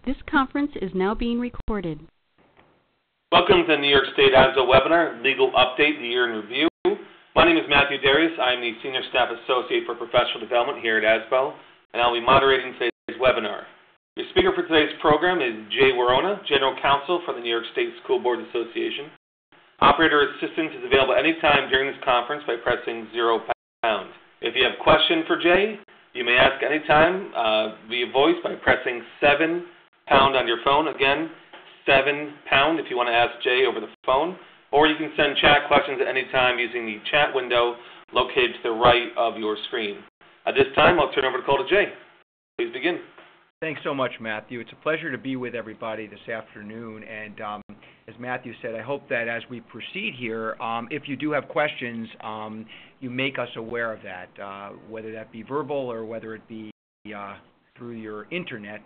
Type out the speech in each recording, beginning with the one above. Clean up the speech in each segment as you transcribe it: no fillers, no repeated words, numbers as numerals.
This conference is now being recorded. Welcome to the New York State ASBO webinar, Legal Update, the Year in Review. My name is Matthew Darius. I am the Senior Staff Associate for Professional Development here at ASBO, and I'll be moderating today's webinar. Your speaker for today's program is Jay Warona, General Counsel for the New York State School Board Association. Operator assistance is available anytime during this conference by pressing £0. If you have a question for Jay, you may ask anytime via voice by pressing £7 on your phone. Again, £7 if you want to ask Jay over the phone, or you can send chat questions at any time using the chat window located to the right of your screen. At this time, I'll turn over the call to Jay. Please begin. Thanks so much, Matthew. It's a pleasure to be with everybody this afternoon. And as Matthew said, I hope that as we proceed here, if you do have questions, you make us aware of that, whether that be verbal or whether it be through your internet.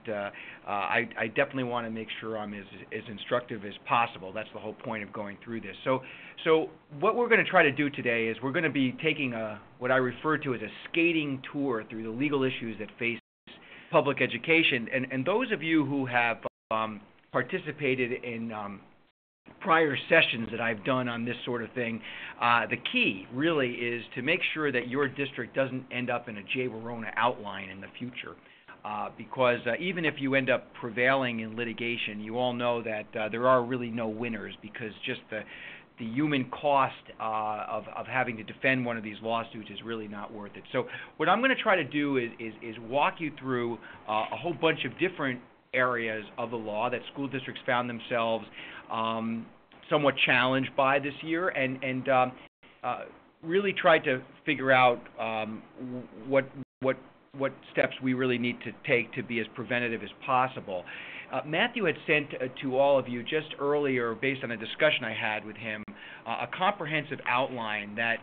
I definitely want to make sure I'm as instructive as possible. That's the whole point of going through this. So what we're going to try to do today is we're going to be taking what I refer to as a skating tour through the legal issues that face public education. And those of you who have participated in prior sessions that I've done on this sort of thing, the key really is to make sure that your district doesn't end up in a Jay Warona outline in the future. Because even if you end up prevailing in litigation, you all know that there are really no winners, because just the human cost of having to defend one of these lawsuits is really not worth it. So what I'm going to try to do is walk you through a whole bunch of different areas of the law that school districts found themselves somewhat challenged by this year, and really try to figure out what steps we really need to take to be as preventative as possible. Matthew had sent to all of you just earlier, based on a discussion I had with him, a comprehensive outline that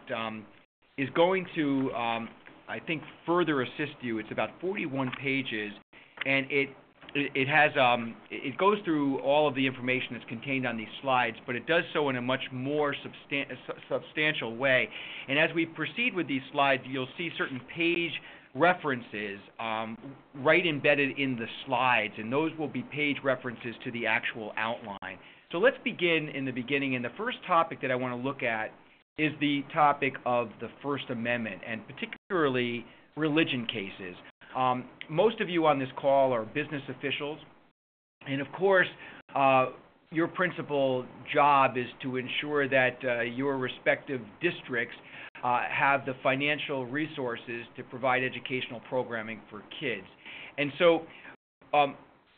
is going to, I think, further assist you. It's about 41 pages, and it has it goes through all of the information that's contained on these slides, but it does so in a much more substantial way. And as we proceed with these slides, you'll see certain page references right embedded in the slides, and those will be page references to the actual outline. So let's begin in the beginning, and the first topic that I want to look at is the topic of the First Amendment, and particularly religion cases. Most of you on this call are business officials, and of course your principal job is to ensure that your respective districts have the financial resources to provide educational programming for kids. And so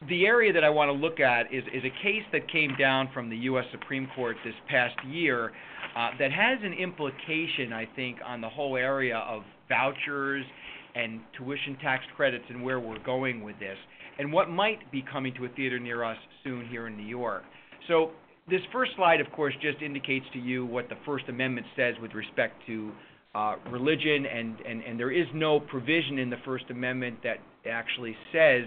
the area that I want to look at is a case that came down from the U.S. Supreme Court this past year that has an implication, I think, on the whole area of vouchers and tuition tax credits and where we're going with this, and what might be coming to a theater near us soon here in New York. So this first slide, of course, just indicates to you what the First Amendment says with respect to religion, and there is no provision in the First Amendment that actually says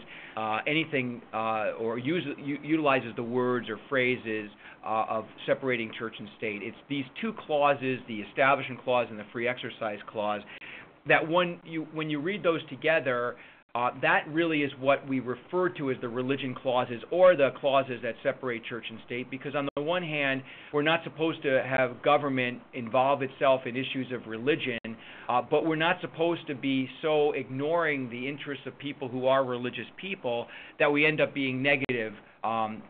anything or utilizes the words or phrases of separating church and state. It's these two clauses, the Establishment Clause and the Free Exercise Clause, that when you read those together, that really is what we refer to as the religion clauses, or the clauses that separate church and state, because on the one hand, we're not supposed to have government involve itself in issues of religion, but we're not supposed to be so ignoring the interests of people who are religious people that we end up being negative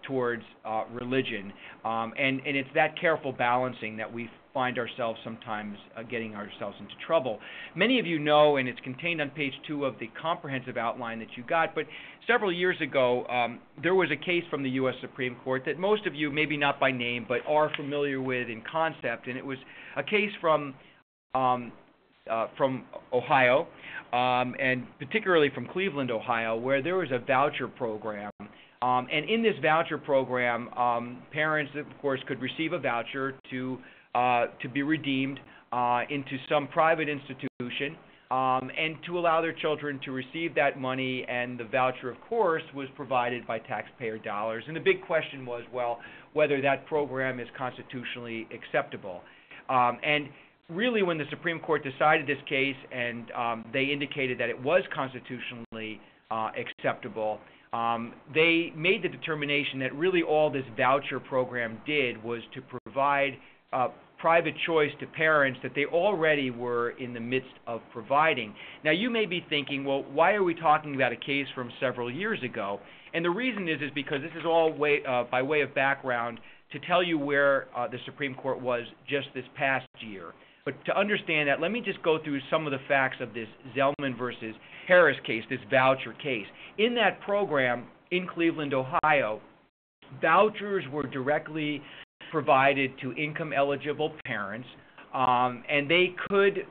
towards religion. And it's that careful balancing that we find ourselves sometimes getting ourselves into trouble. Many of you know, and it's contained on page 2 of the comprehensive outline that you got, but several years ago, there was a case from the U.S. Supreme Court that most of you, maybe not by name, but are familiar with in concept, and it was a case from Ohio, and particularly from Cleveland, Ohio, where there was a voucher program. And in this voucher program, parents, of course, could receive a voucher to be redeemed into some private institution, and to allow their children to receive that money, and the voucher, of course, was provided by taxpayer dollars. And the big question was, well, whether that program is constitutionally acceptable. And really, when the Supreme Court decided this case, and they indicated that it was constitutionally acceptable, they made the determination that really all this voucher program did was to provide private choice to parents that they already were in the midst of providing. Now, you may be thinking, well, why are we talking about a case from several years ago? And the reason is because this is all by way of background to tell you where the Supreme Court was just this past year. But to understand that, let me just go through some of the facts of this Zellman versus Harris case, this voucher case. In that program in Cleveland, Ohio, vouchers were directly provided to income-eligible parents, and they could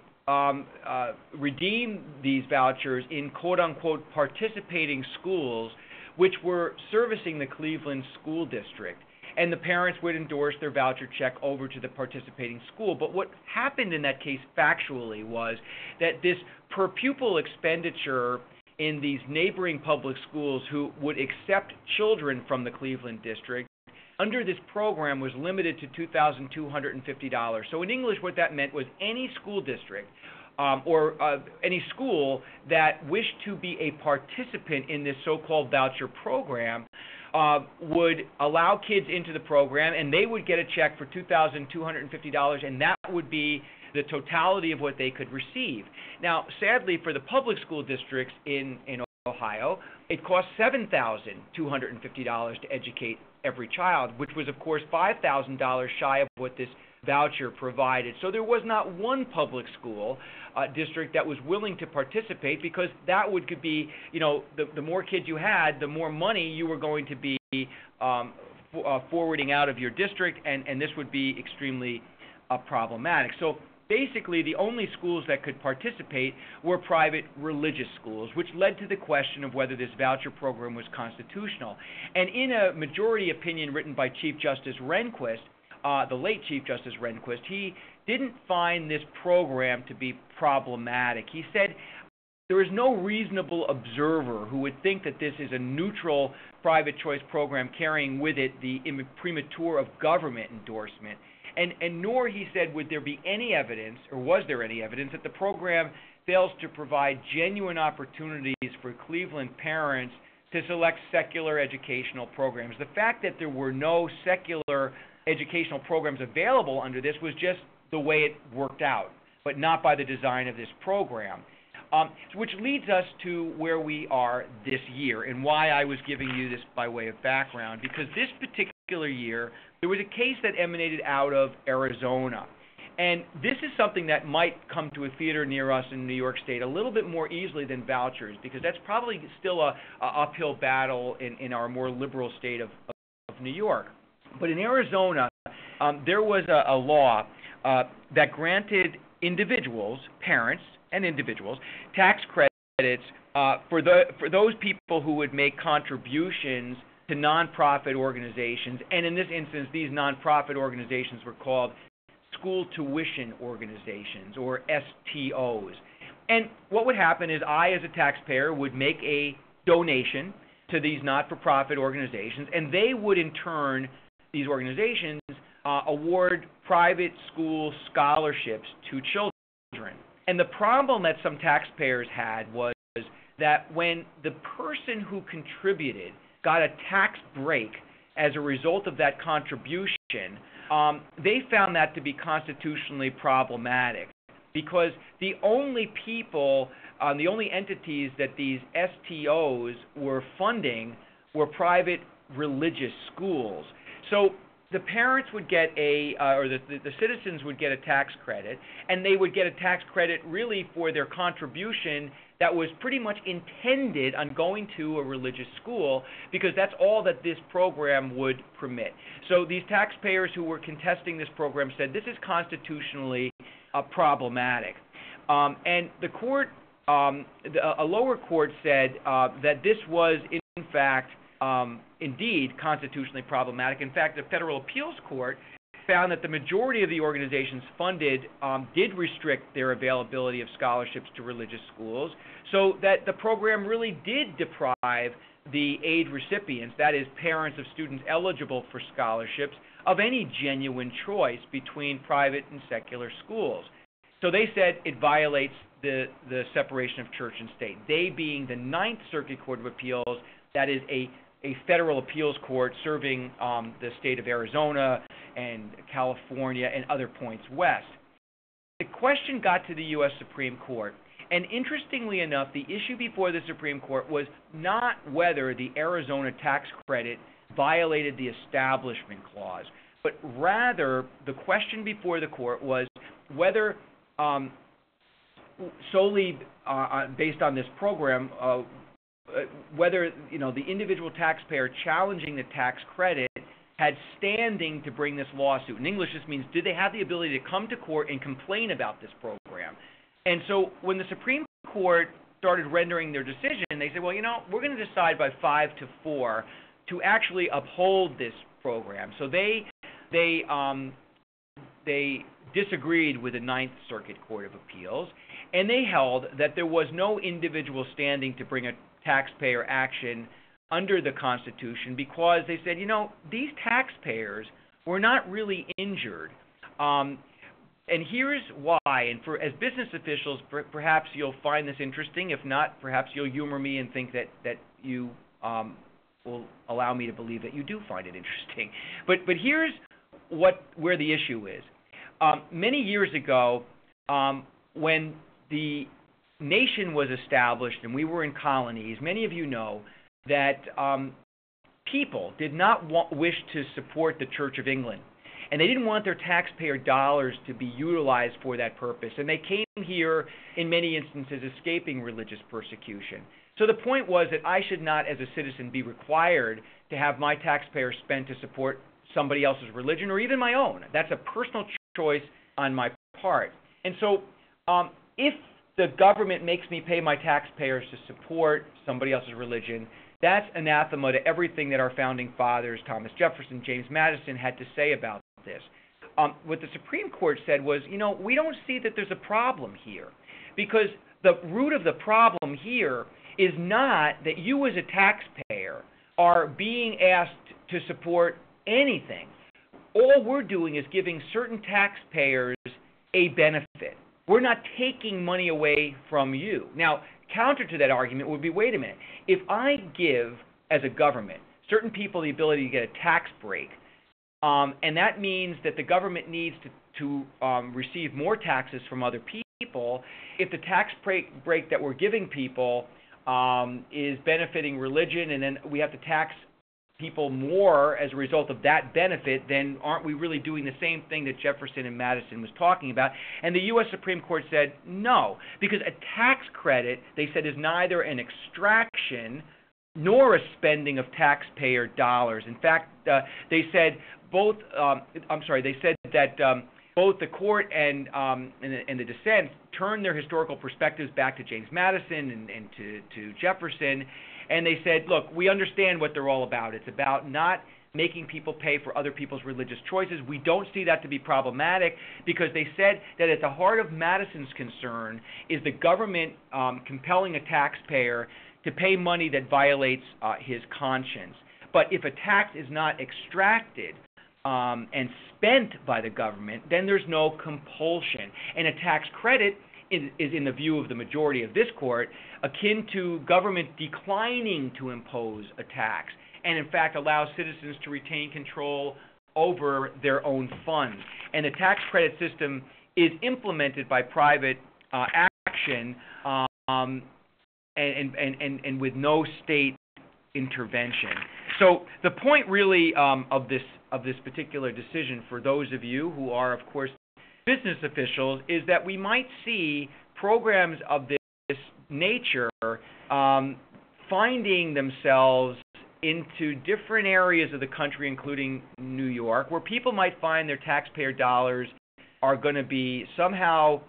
redeem these vouchers in quote-unquote participating schools, which were servicing the Cleveland School District. And the parents would endorse their voucher check over to the participating school. But what happened in that case factually was that this per-pupil expenditure in these neighboring public schools who would accept children from the Cleveland District under this program was limited to $2,250. So in English, what that meant was any school district or any school that wished to be a participant in this so-called voucher program would allow kids into the program, and they would get a check for $2,250, and that would be the totality of what they could receive. Now, sadly, for the public school districts in Ohio, it cost $7,250 to educate every child, which was, of course, $5,000 shy of what this voucher provided. So there was not one public school district that was willing to participate, because that could be, the more kids you had, the more money you were going to be forwarding out of your district, and this would be extremely problematic. So basically, the only schools that could participate were private religious schools, which led to the question of whether this voucher program was constitutional. And in a majority opinion written by Chief Justice Rehnquist, the late Chief Justice Rehnquist, he didn't find this program to be problematic. He said there is no reasonable observer who would think that this is a neutral private choice program carrying with it the imprimatur of government endorsement. And nor, he said, would there be any evidence, or was there any evidence, that the program fails to provide genuine opportunities for Cleveland parents to select secular educational programs. The fact that there were no secular educational programs available under this was just the way it worked out, but not by the design of this program. Which leads us to where we are this year, and why I was giving you this by way of background, because this particular year, there was a case that emanated out of Arizona. And this is something that might come to a theater near us in New York State a little bit more easily than vouchers, because that's probably still a uphill battle in our more liberal state of New York. But in Arizona, there was a law that granted individuals, parents and individuals, tax credits for those people who would make contributions to nonprofit organizations. And in this instance, these nonprofit organizations were called school tuition organizations, or STOs. And what would happen is I, as a taxpayer, would make a donation to these not-for-profit organizations, and they would in turn, these organizations, award private school scholarships to children. And the problem that some taxpayers had was that when the person who contributed got a tax break as a result of that contribution, they found that to be constitutionally problematic, because the only people, the only entities that these STOs were funding were private religious schools. So the parents would get or the citizens would get a tax credit, and they would get a tax credit really for their contribution that was pretty much intended on going to a religious school, because that's all that this program would permit. So these taxpayers who were contesting this program said this is constitutionally problematic. And the court, a lower court said that this was in fact indeed constitutionally problematic. In fact, the Federal Appeals Court found that the majority of the organizations funded did restrict their availability of scholarships to religious schools, so that the program really did deprive the aid recipients, that is, parents of students eligible for scholarships, of any genuine choice between private and secular schools. So they said it violates the separation of church and state. They, being the Ninth Circuit Court of Appeals, that is a federal appeals court serving the state of Arizona and California and other points west. The question got to the U.S. Supreme Court, and interestingly enough, the issue before the Supreme Court was not whether the Arizona tax credit violated the Establishment Clause, but rather the question before the court was whether solely based on this program, whether the individual taxpayer challenging the tax credit had standing to bring this lawsuit. In English, this means did they have the ability to come to court and complain about this program? And so when the Supreme Court started rendering their decision, they said, well, we're going to decide by 5-4 to actually uphold this program. So they disagreed with the Ninth Circuit Court of Appeals, and they held that there was no individual standing to bring a taxpayer action under the Constitution because they said, these taxpayers were not really injured. And here's why, and as business officials, perhaps you'll find this interesting. If not, perhaps you'll humor me and think that you will allow me to believe that you do find it interesting. But here's where the issue is. Many years ago, when the nation was established and we were in colonies, many of you know that people did not wish to support the Church of England. And they didn't want their taxpayer dollars to be utilized for that purpose. And they came here, in many instances, escaping religious persecution. So the point was that I should not, as a citizen, be required to have my taxpayers spent to support somebody else's religion or even my own. That's a personal choice on my part. And so if the government makes me pay my taxpayers to support somebody else's religion, that's anathema to everything that our founding fathers, Thomas Jefferson, James Madison, had to say about this. What the Supreme Court said was, we don't see that there's a problem here, because the root of the problem here is not that you as a taxpayer are being asked to support anything. All we're doing is giving certain taxpayers a benefit. We're not taking money away from you. Now, counter to that argument would be, wait a minute, if I give, as a government, certain people the ability to get a tax break, and that means that the government needs to receive more taxes from other people, if the tax break that we're giving people is benefiting religion, and then we have to tax people more as a result of that benefit, then aren't we really doing the same thing that Jefferson and Madison was talking about? And the U.S. Supreme Court said no, because a tax credit, they said, is neither an extraction nor a spending of taxpayer dollars. In fact, they said both. They said that both the court and the dissent turned their historical perspectives back to James Madison and to Jefferson. And they said, look, we understand what they're all about. It's about not making people pay for other people's religious choices. We don't see that to be problematic because they said that at the heart of Madison's concern is the government compelling a taxpayer to pay money that violates his conscience. But if a tax is not extracted and spent by the government, then there's no compulsion. And a tax credit is, in the view of the majority of this court, akin to government declining to impose a tax, and in fact allows citizens to retain control over their own funds. And the tax credit system is implemented by private action and with no state intervention. So the point really of this particular decision for those of you who are, of course, business officials is that we might see programs of this nature finding themselves into different areas of the country, including New York, where people might find their taxpayer dollars are going to be somehow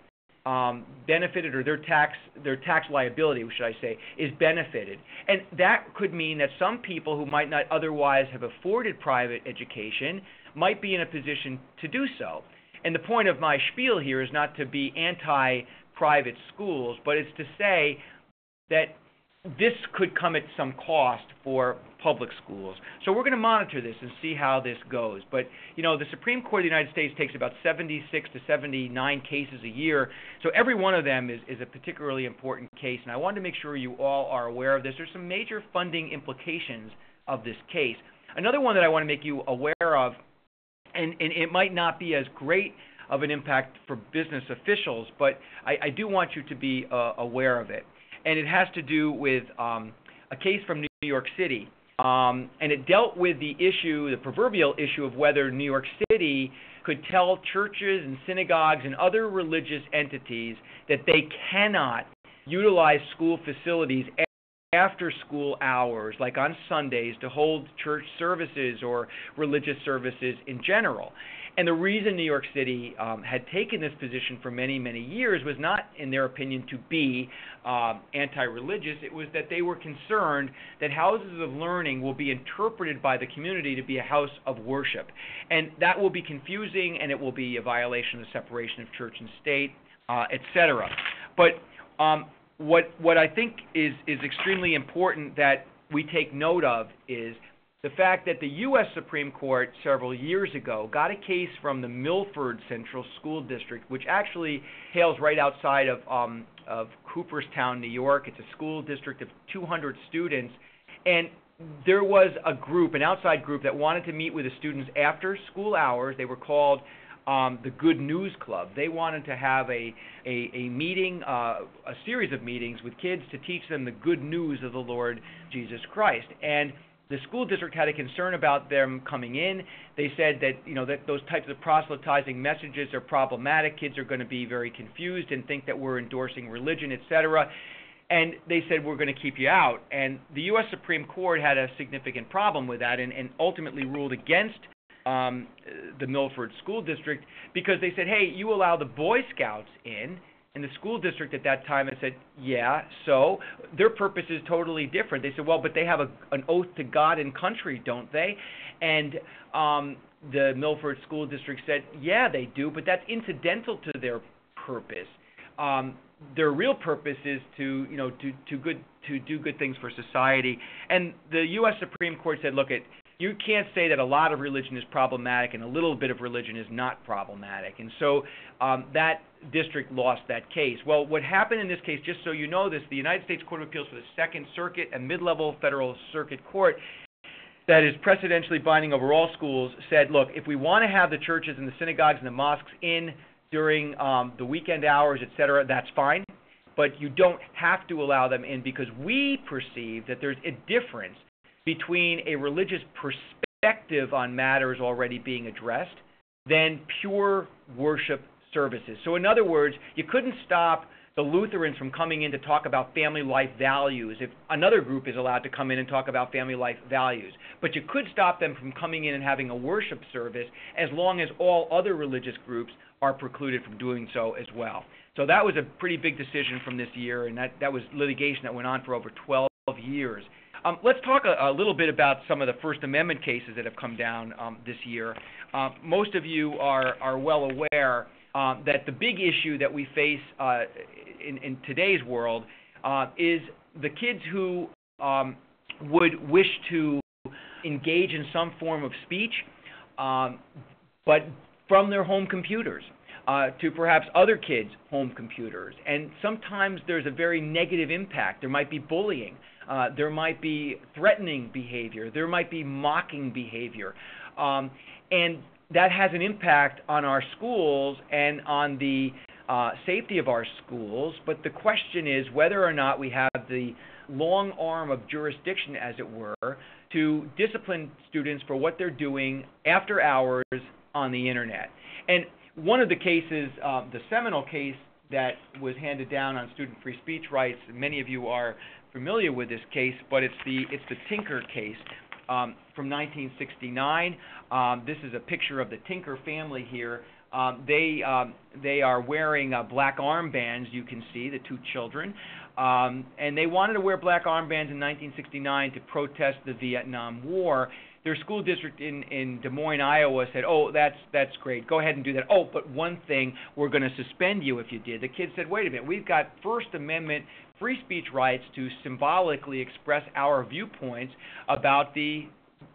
benefited, or their tax liability, should I say, is benefited. And that could mean that some people who might not otherwise have afforded private education might be in a position to do so. And the point of my spiel here is not to be anti-private schools, but it's to say that this could come at some cost for public schools. So we're going to monitor this and see how this goes. But, the Supreme Court of the United States takes about 76 to 79 cases a year, so every one of them is a particularly important case, and I wanted to make sure you all are aware of this. There's some major funding implications of this case. Another one that I want to make you aware of, and it might not be as great of an impact for business officials, but I do want you to be aware of it. And it has to do with a case from New York City. And it dealt with the proverbial issue of whether New York City could tell churches and synagogues and other religious entities that they cannot utilize school facilities after school hours, like on Sundays, to hold church services or religious services in general. And the reason New York City had taken this position for many, many years was not, in their opinion, to be anti-religious. It was that they were concerned that houses of learning will be interpreted by the community to be a house of worship. And that will be confusing, and it will be a violation of the separation of church and state, etc. But what I think is extremely important that we take note of is the fact that the U.S. Supreme Court several years ago got a case from the Milford Central School District, which actually hails right outside of Cooperstown, New York. It's a school district of 200 students, and there was an outside group that wanted to meet with the students after school hours. They were called the Good News Club. They wanted to have a meeting, a series of meetings with kids to teach them the good news of the Lord Jesus Christ. And the school district had a concern about them coming in. They said that that those types of proselytizing messages are problematic. Kids are going to be very confused and think that we're endorsing religion, etc. And they said, we're going to keep you out. And the U.S. Supreme Court had a significant problem with that and ultimately ruled against the Milford School District because they said, hey, you allow the Boy Scouts in. And the school district at that time had said, yeah, so their purpose is totally different. They said, well, but they have an oath to God and country, don't they? And the Milford School District said, yeah, they do, but that's incidental to their purpose. Their real purpose is to do good things for society. And the U.S. Supreme Court said, look, you can't say that a lot of religion is problematic and a little bit of religion is not problematic. And so that district lost that case. Well, what happened in this case, just so you know this, the United States Court of Appeals for the Second Circuit and mid-level federal circuit court that is precedentially binding over all schools said, look, if we want to have the churches and the synagogues and the mosques in during the weekend hours, et cetera, that's fine. But you don't have to allow them in because we perceive that there's a difference between a religious perspective on matters already being addressed than pure worship services. So in other words, you couldn't stop the Lutherans from coming in to talk about family life values if another group is allowed to come in and talk about family life values. But you could stop them from coming in and having a worship service as long as all other religious groups are precluded from doing so as well. So that was a pretty big decision from this year, and that was litigation that went on for over 12 years. Let's talk a little bit about some of the First Amendment cases that have come down this year. Most of you are well aware that the big issue that we face in today's world is the kids who would wish to engage in some form of speech, but from their home computers to perhaps other kids' home computers. And sometimes there's a very negative impact. There might be bullying. There might be threatening behavior. There might be mocking behavior. And that has an impact on our schools and on the safety of our schools. But the question is whether or not we have the long arm of jurisdiction, as it were, to discipline students for what they're doing after hours on the Internet. And one of the cases, the seminal case that was handed down on student free speech rights, many of you are familiar with this case, but it's the Tinker case from 1969. This is a picture of the Tinker family here. They are wearing black armbands, you can see, the two children. And they wanted to wear black armbands in 1969 to protest the Vietnam War. their school district in Des Moines, Iowa said, oh, that's great. Go ahead and do that. Oh, but one thing, we're going to suspend you if you did. The kids said, wait a minute, we've got First Amendment free speech rights to symbolically express our viewpoints about the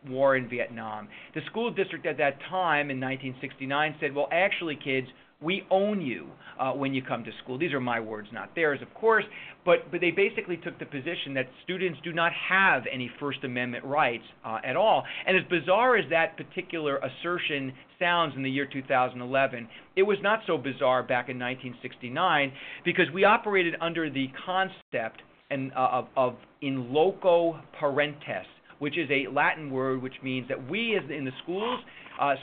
war in Vietnam. The school district at that time in 1969 said, well, actually, kids, we own you when you come to school. These are my words, not theirs, of course, but they basically took the position that students do not have any First Amendment rights at all. And as bizarre as that particular assertion sounds in the year 2011, it was not so bizarre back in 1969 because we operated under the concept of in loco parentes, which is a Latin word which means that we as in the schools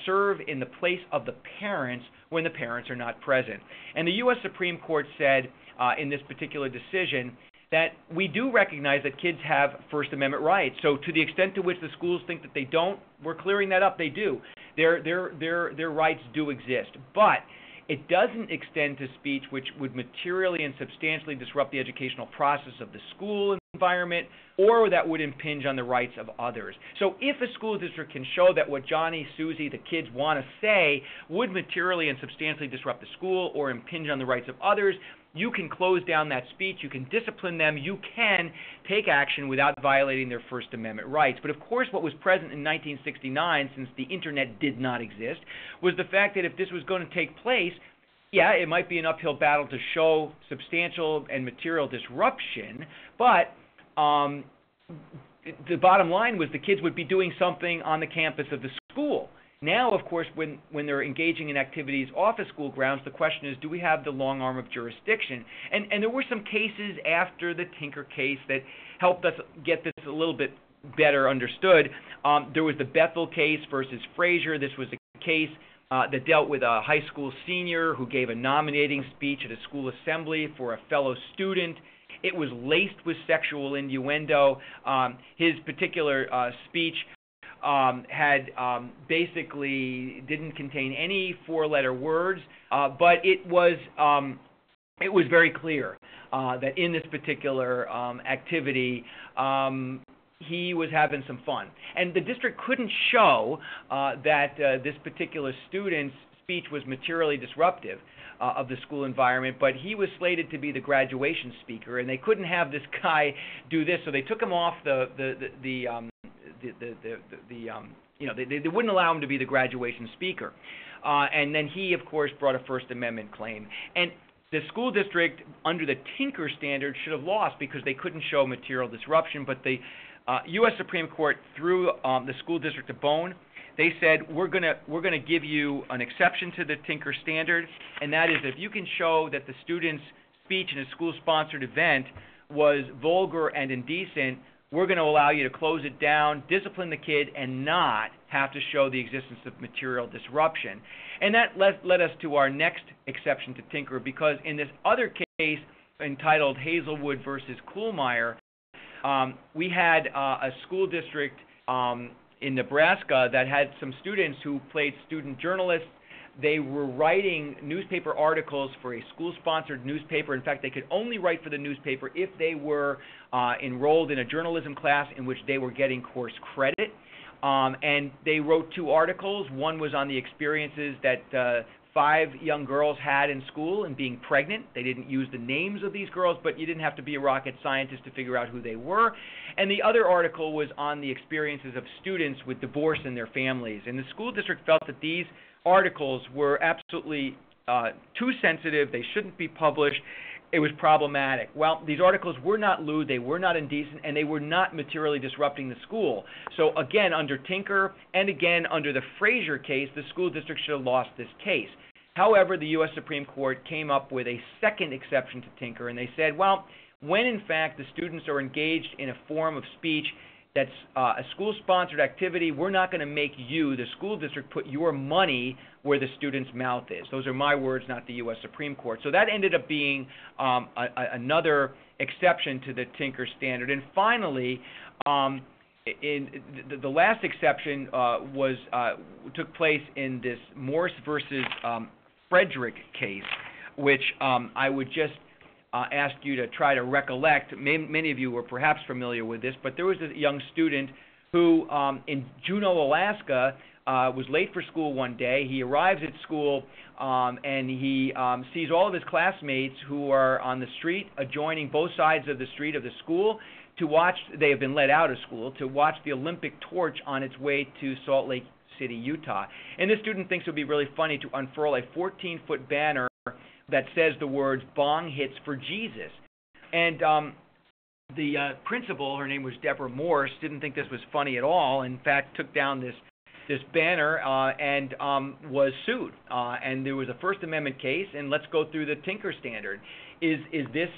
serve in the place of the parents when the parents are not present. And the U.S. Supreme Court said in this particular decision that we do recognize that kids have First Amendment rights. So to the extent to which the schools think that they don't, we're clearing that up. They do. Their rights do exist. But it doesn't extend to speech which would materially and substantially disrupt the educational process of the school environment or that would impinge on the rights of others. So if a school district can show that what Johnny, Susie, the kids want to say would materially and substantially disrupt the school or impinge on the rights of others, you can close down that speech, you can discipline them, you can take action without violating their First Amendment rights. But of course what was present in 1969, since the internet did not exist, was the fact that if this was going to take place, yeah, it might be an uphill battle to show substantial and material disruption, but the bottom line was the kids would be doing something on the campus of the school. Now, of course, when they're engaging in activities off of school grounds, the question is, do we have the long arm of jurisdiction? And there were some cases after the Tinker case that helped us get this a little bit better understood. There was the Bethel case versus Frazier. This was a case that dealt with a high school senior who gave a nominating speech at a school assembly for a fellow student. It was laced with sexual innuendo. His particular speech had basically didn't contain any four-letter words, but it was very clear that in this particular activity, he was having some fun. And the district couldn't show that this particular student's speech was materially disruptive of the school environment, but he was slated to be the graduation speaker, and they couldn't have this guy do this, so they took him off they wouldn't allow him to be the graduation speaker. And then he, of course, brought a First Amendment claim. And the school district, under the Tinker standard, should have lost because they couldn't show material disruption, but the U.S. Supreme Court threw the school district a bone. They said, we're gonna give you an exception to the Tinker standard, and that is if you can show that the student's speech in a school-sponsored event was vulgar and indecent, we're going to allow you to close it down, discipline the kid, and not have to show the existence of material disruption. And that led us to our next exception to Tinker, because in this other case entitled Hazelwood versus Kuhlmeyer, we had a school district in Nebraska that had some students who played student journalists. They were writing newspaper articles for a school-sponsored newspaper. In fact, they could only write for the newspaper if they were enrolled in a journalism class in which they were getting course credit. And they wrote two articles. One was on the experiences that 5 young girls had in school and being pregnant. They didn't use the names of these girls, but you didn't have to be a rocket scientist to figure out who they were. And the other article was on the experiences of students with divorce in their families. And the school district felt that these articles were absolutely too sensitive. They shouldn't be published. It was problematic. Well, these articles were not lewd, they were not indecent, and they were not materially disrupting the school. So again, under Tinker and again under the Frazier case, the school district should have lost this case. However, the U.S. Supreme Court came up with a second exception to Tinker, and they said, well, when in fact the students are engaged in a form of speech that's a school-sponsored activity, we're not going to make you, the school district, put your money where the student's mouth is. Those are my words, not the U.S. Supreme Court. So that ended up being another exception to the Tinker standard. And finally, the last exception took place in this Morse versus Frederick case, which I would just ask you to try to recollect. Many of you were perhaps familiar with this, but there was a young student who in Juneau, Alaska, was late for school one day. He arrives at school and he sees all of his classmates who are on the street adjoining both sides of the street of the school to watch. They have been let out of school to watch the Olympic torch on its way to Salt Lake City, Utah. And this student thinks it would be really funny to unfurl a 14-foot banner that says the words "Bong hits for Jesus." And the principal, her name was Deborah Morse, didn't think this was funny at all. In fact, took down this banner and was sued. And there was a First Amendment case. And let's go through the Tinker standard. Is this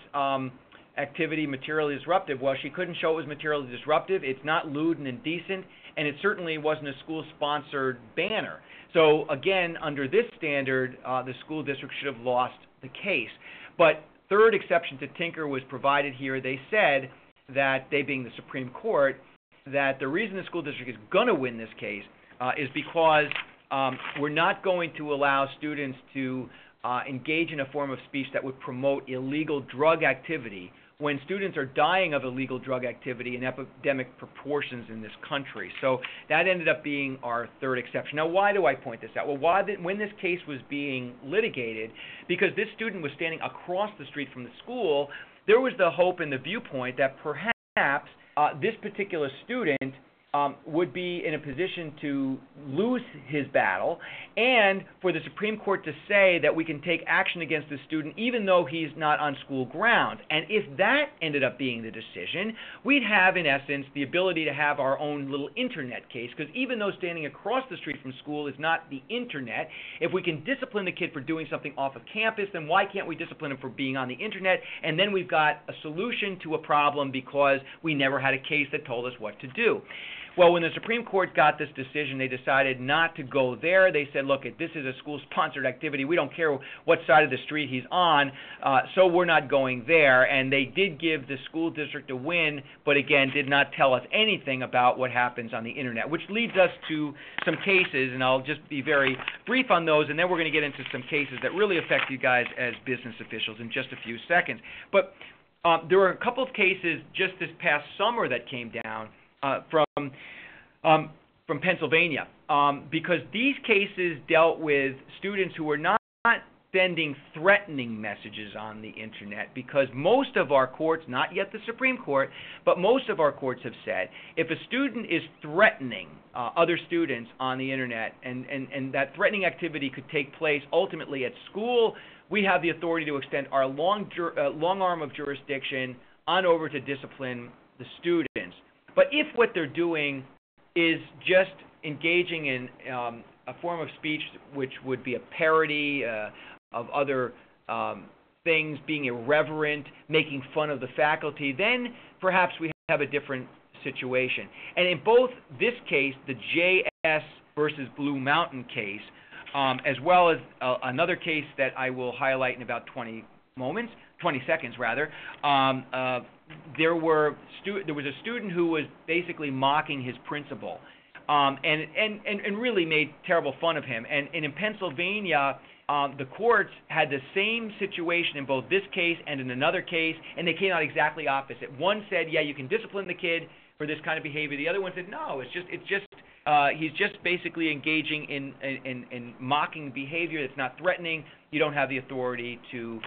activity materially disruptive? Well, she couldn't show it was materially disruptive. It's not lewd and indecent, and it certainly wasn't a school-sponsored banner. So again, under this standard, the school district should have lost the case. But third exception to Tinker was provided here. They said that, they being the Supreme Court, that the reason the school district is going to win this case is because we're not going to allow students to engage in a form of speech that would promote illegal drug activity when students are dying of illegal drug activity in epidemic proportions in this country. So that ended up being our third exception. Now, why do I point this out? Well, when this case was being litigated, because this student was standing across the street from the school, there was the hope and the viewpoint that perhaps this particular student would be in a position to lose his battle, and for the Supreme Court to say that we can take action against the student even though he's not on school grounds. And if that ended up being the decision, we'd have, in essence, the ability to have our own little internet case, because even though standing across the street from school is not the internet, if we can discipline the kid for doing something off of campus, then why can't we discipline him for being on the internet? And then we've got a solution to a problem because we never had a case that told us what to do. Well, when the Supreme Court got this decision, they decided not to go there. They said, look, this is a school-sponsored activity. We don't care what side of the street he's on, so we're not going there. And they did give the school district a win, but again, did not tell us anything about what happens on the internet, which leads us to some cases, and I'll just be very brief on those, and then we're going to get into some cases that really affect you guys as business officials in just a few seconds. But there were a couple of cases just this past summer that came down from Pennsylvania, because these cases dealt with students who were not sending threatening messages on the internet, because most of our courts, not yet the Supreme Court, but most of our courts have said if a student is threatening other students on the internet and that threatening activity could take place ultimately at school, we have the authority to extend our long arm of jurisdiction on over to discipline the students. But if what they're doing is just engaging in a form of speech which would be a parody of other things, being irreverent, making fun of the faculty, then perhaps we have a different situation. And in both this case, the J.S. versus Blue Mountain case, as well as another case that I will highlight in about 20 seconds rather, there was a student who was basically mocking his principal, and really made terrible fun of him. And in Pennsylvania, the courts had the same situation in both this case and in another case, and they came out exactly opposite. One said, yeah, you can discipline the kid for this kind of behavior. The other one said, no, he's just basically engaging in mocking behavior that's not threatening. You don't have the authority to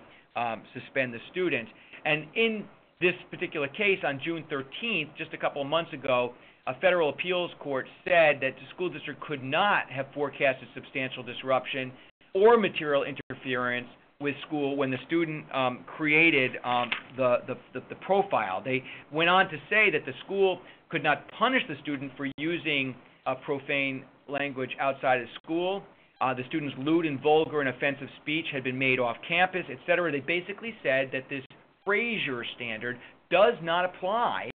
suspend the student. And in this particular case, on June 13th, just a couple of months ago, a federal appeals court said that the school district could not have forecasted substantial disruption or material interference with school when the student created the profile. They went on to say that the school could not punish the student for using profane language outside of school. The student's lewd and vulgar and offensive speech had been made off campus, etc. They basically said that this Frazier standard does not apply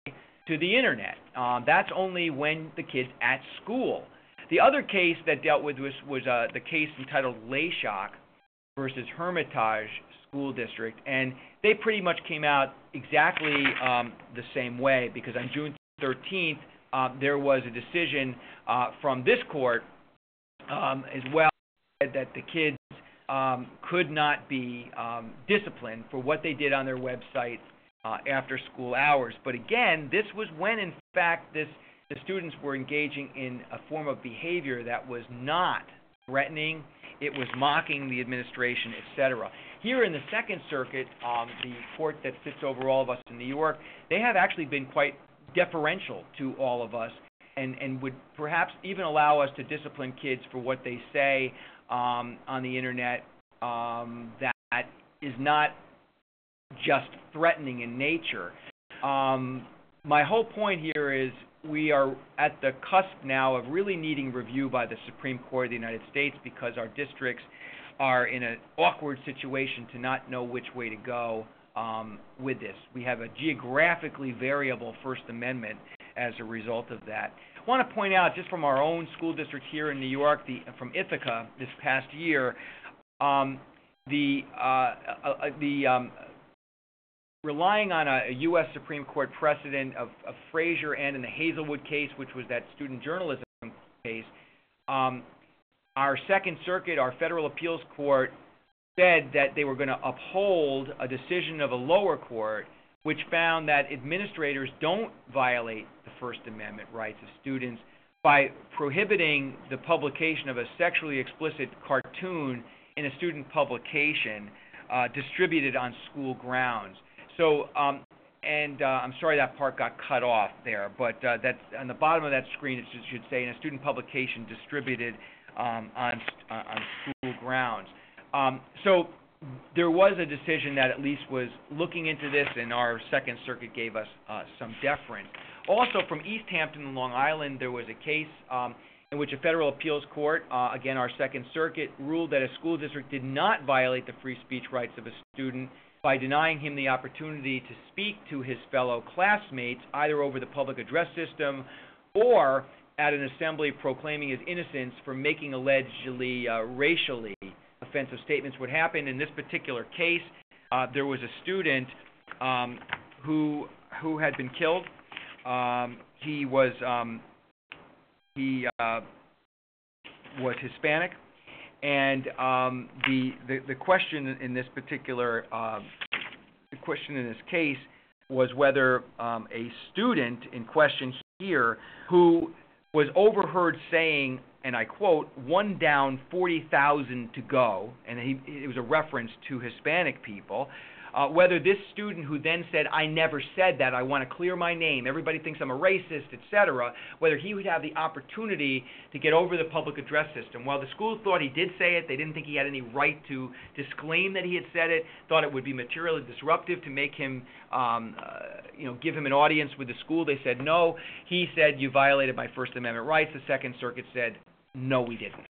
to the internet. That's only when the kid's at school. The other case that dealt with this was the case entitled Layshock versus Hermitage School District, and they pretty much came out exactly the same way, because on June 13th, there was a decision from this court as well that the kids could not be disciplined for what they did on their website after school hours. But again, this was when, in fact, this the students were engaging in a form of behavior that was not threatening, it was mocking the administration, etc. Here in the Second Circuit, the court that sits over all of us in New York, they have actually been quite deferential to all of us and would perhaps even allow us to discipline kids for what they say on the internet that is not just threatening in nature. My whole point here is we are at the cusp now of really needing review by the Supreme Court of the United States because our districts are in an awkward situation to not know which way to go with this. We have a geographically variable First Amendment as a result of that. I want to point out, just from our own school district here in New York, from Ithaca this past year, relying on a U.S. Supreme Court precedent of Frazier and in the Hazelwood case, which was that student journalism case, our Second Circuit, our Federal Appeals Court, said that they were going to uphold a decision of a lower court which found that administrators don't violate the First Amendment rights of students by prohibiting the publication of a sexually explicit cartoon in a student publication distributed on school grounds. So, I'm sorry that part got cut off there, but that's on the bottom of that screen. It should say in a student publication distributed on school grounds. So there was a decision that at least was looking into this, and our Second Circuit gave us some deference. Also, from East Hampton, Long Island, there was a case in which a federal appeals court, again our Second Circuit, ruled that a school district did not violate the free speech rights of a student by denying him the opportunity to speak to his fellow classmates, either over the public address system or at an assembly proclaiming his innocence for making allegedly racially offensive statements. What happened in this particular case, there was a student who had been killed. He was Hispanic, and the question in this particular case was whether a student in question here who was overheard saying, and I quote, "one down, 40,000 to go," and it was a reference to Hispanic people, whether this student who then said, "I never said that, I want to clear my name, everybody thinks I'm a racist," etc., whether he would have the opportunity to get over the public address system. While the school thought he did say it, they didn't think he had any right to disclaim that he had said it, thought it would be materially disruptive to make him, give him an audience with the school. They said no. He said, "You violated my First Amendment rights." The Second Circuit said, "No, we didn't."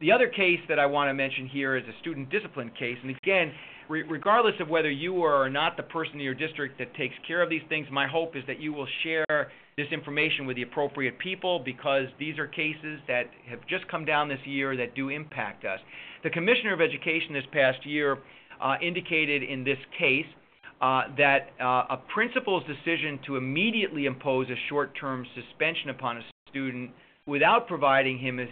The other case that I want to mention here is a student discipline case, and again, regardless of whether you are not the person in your district that takes care of these things, my hope is that you will share this information with the appropriate people, because these are cases that have just come down this year that do impact us. The Commissioner of Education this past year indicated in this case that a principal's decision to immediately impose a short-term suspension upon a student without providing him and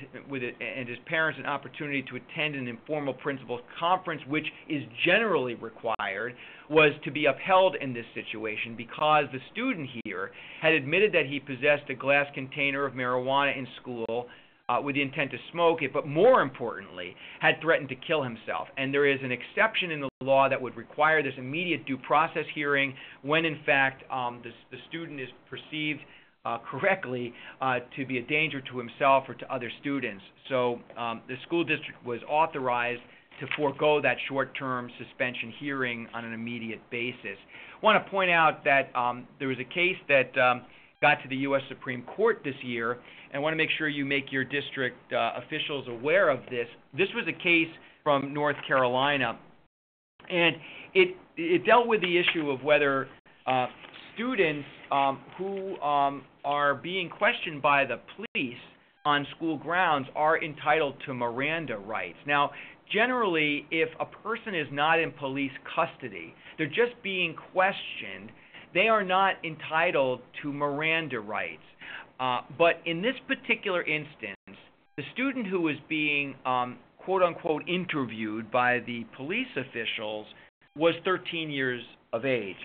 his parents an opportunity to attend an informal principal's conference, which is generally required, was to be upheld in this situation because the student here had admitted that he possessed a glass container of marijuana in school with the intent to smoke it, but more importantly, had threatened to kill himself. And there is an exception in the law that would require this immediate due process hearing when, in fact, the student is perceived correctly to be a danger to himself or to other students. So the school district was authorized to forego that short-term suspension hearing on an immediate basis. I want to point out that there was a case that got to the U.S. Supreme Court this year, and I want to make sure you make your district officials aware of this. This was a case from North Carolina, and it dealt with the issue of whether students who are being questioned by the police on school grounds are entitled to Miranda rights. Now, generally, if a person is not in police custody, they're just being questioned, they are not entitled to Miranda rights. But in this particular instance, the student who was being quote-unquote interviewed by the police officials was 13 years of age.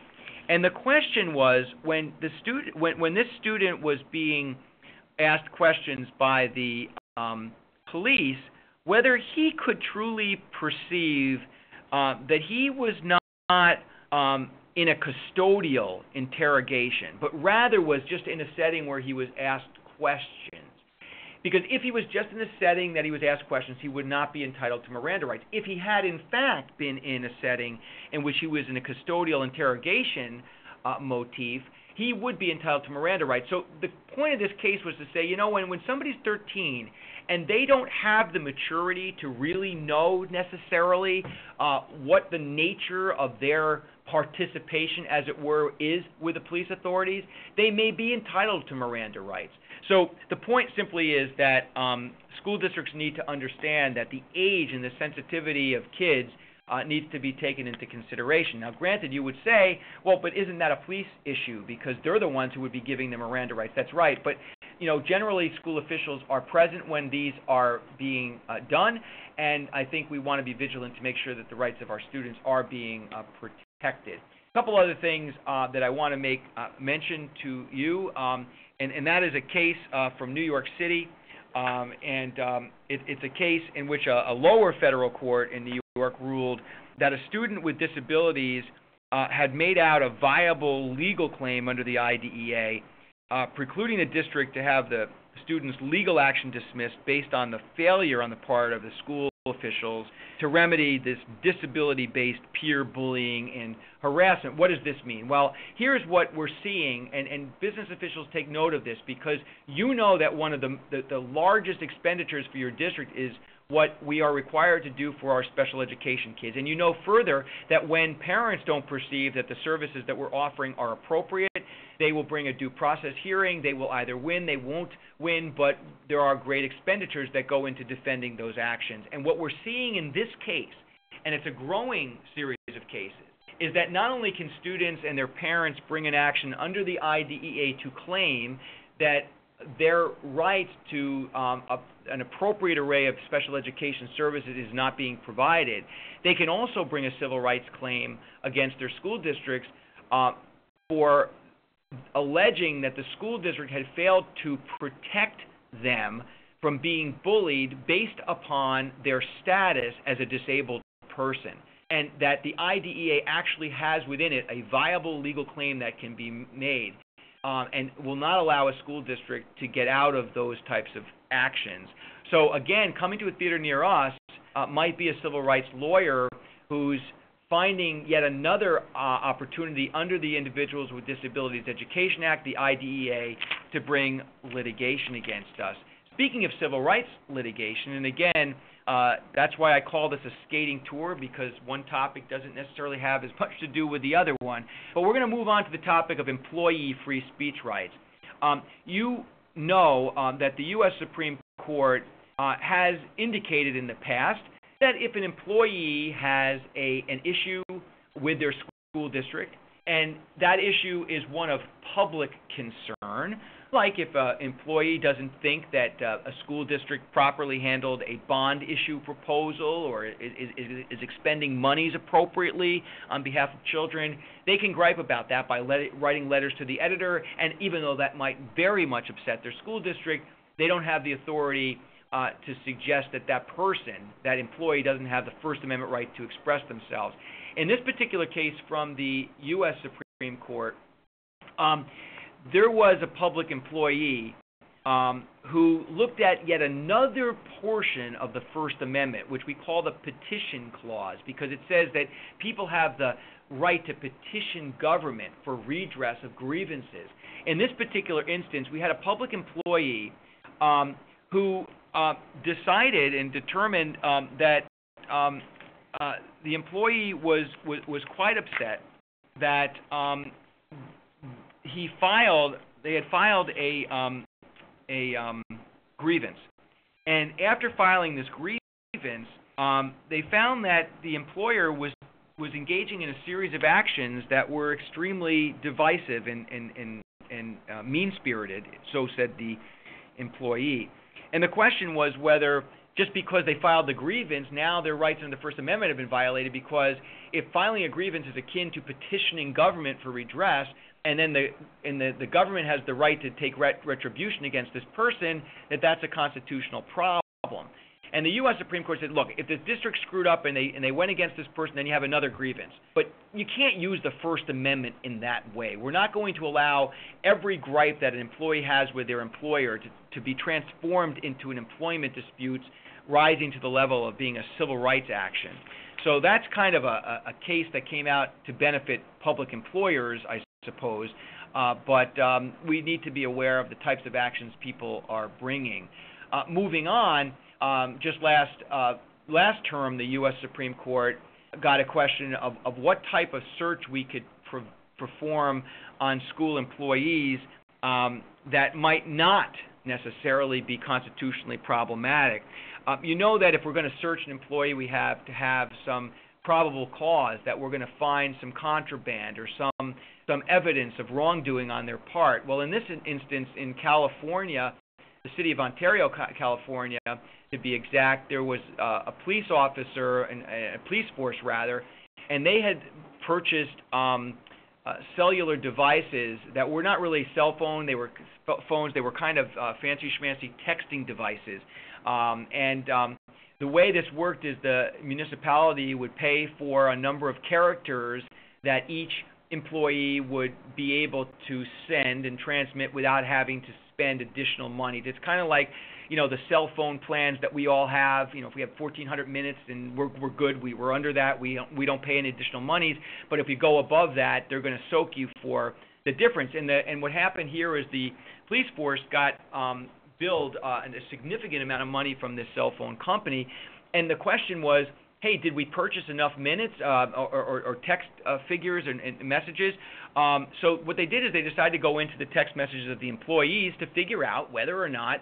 And the question was, when this student was being asked questions by the police, whether he could truly perceive that he was not in a custodial interrogation, but rather was just in a setting where he was asked questions. Because if he was just in a setting that he was asked questions, he would not be entitled to Miranda rights. If he had, in fact, been in a setting in which he was in a custodial interrogation motif, he would be entitled to Miranda rights. So the point of this case was to say, when somebody's 13 and they don't have the maturity to really know necessarily what the nature of their participation, as it were, is with the police authorities, they may be entitled to Miranda rights. So the point simply is that school districts need to understand that the age and the sensitivity of kids needs to be taken into consideration. Now, granted, you would say, well, but isn't that a police issue because they're the ones who would be giving them Miranda rights? That's right, but generally school officials are present when these are being done, and I think we want to be vigilant to make sure that the rights of our students are being protected. A couple other things that I want to make mention to you, and that is a case from New York City, and it's a case in which a lower federal court in New York ruled that a student with disabilities had made out a viable legal claim under the IDEA, precluding the district to have the student's legal action dismissed based on the failure on the part of the school officials to remedy this disability-based peer bullying and harassment. What does this mean? Well, here's what we're seeing, and business officials take note of this because you know that one of the largest expenditures for your district is what we are required to do for our special education kids. And you know further that when parents don't perceive that the services that we're offering are appropriate, they will bring a due process hearing. They will either win, they won't win, but there are great expenditures that go into defending those actions. And what we're seeing in this case, and it's a growing series of cases, is that not only can students and their parents bring an action under the IDEA to claim that their right to an appropriate array of special education services is not being provided, they can also bring a civil rights claim against their school districts for alleging that the school district had failed to protect them from being bullied based upon their status as a disabled person, and that the IDEA actually has within it a viable legal claim that can be made. And will not allow a school district to get out of those types of actions. So again, coming to a theater near us might be a civil rights lawyer who's finding yet another opportunity under the Individuals with Disabilities Education Act, the IDEA, to bring litigation against us. Speaking of civil rights litigation, and again, that's why I call this a skating tour, because one topic doesn't necessarily have as much to do with the other one. But we're going to move on to the topic of employee free speech rights. You know that the U.S. Supreme Court has indicated in the past that if an employee has an issue with their school district, and that issue is one of public concern, like if an employee doesn't think that a school district properly handled a bond issue proposal or is expending monies appropriately on behalf of children, they can gripe about that by writing letters to the editor, and even though that might very much upset their school district, they don't have the authority to suggest that that person, that employee, doesn't have the First Amendment right to express themselves. In this particular case from the U.S. Supreme Court, there was a public employee who looked at yet another portion of the First Amendment, which we call the petition clause, because it says that people have the right to petition government for redress of grievances. In this particular instance, we had a public employee who decided and determined that the employee was quite upset that they had filed a grievance, and after filing this grievance, they found that the employer was engaging in a series of actions that were extremely divisive and mean-spirited, so said the employee. And the question was whether just because they filed the grievance, now their rights under the First Amendment have been violated, because if filing a grievance is akin to petitioning government for redress, and then the government has the right to take retribution against this person, that's a constitutional problem. And the U.S. Supreme Court said, look, if the district screwed up and they went against this person, then you have another grievance. But you can't use the First Amendment in that way. We're not going to allow every gripe that an employee has with their employer to be transformed into an employment dispute rising to the level of being a civil rights action. So that's kind of a case that came out to benefit public employers, I suppose. But we need to be aware of the types of actions people are bringing. Moving on, just last term, the U.S. Supreme Court got a question of what type of search we could perform on school employees that might not necessarily be constitutionally problematic. You know that if we're going to search an employee, we have to have some probable cause that we're going to find some contraband or some evidence of wrongdoing on their part. Well, in this instance, in California, the city of Ontario, California, to be exact, there was a police officer, a police force rather, and they had purchased cellular devices that were not really cell phone. They were phones. They were kind of fancy schmancy texting devices. The way this worked is the municipality would pay for a number of characters that each employee would be able to send and transmit without having to spend additional money. It's kind of like, the cell phone plans that we all have. If we have 1,400 minutes and we're good, we're under that, we don't pay any additional monies. But if you go above that, they're going to soak you for the difference. And what happened here is the police force got billed a significant amount of money from this cell phone company, and the question was, hey, did we purchase enough minutes or text figures and messages? So what they did is they decided to go into the text messages of the employees to figure out whether or not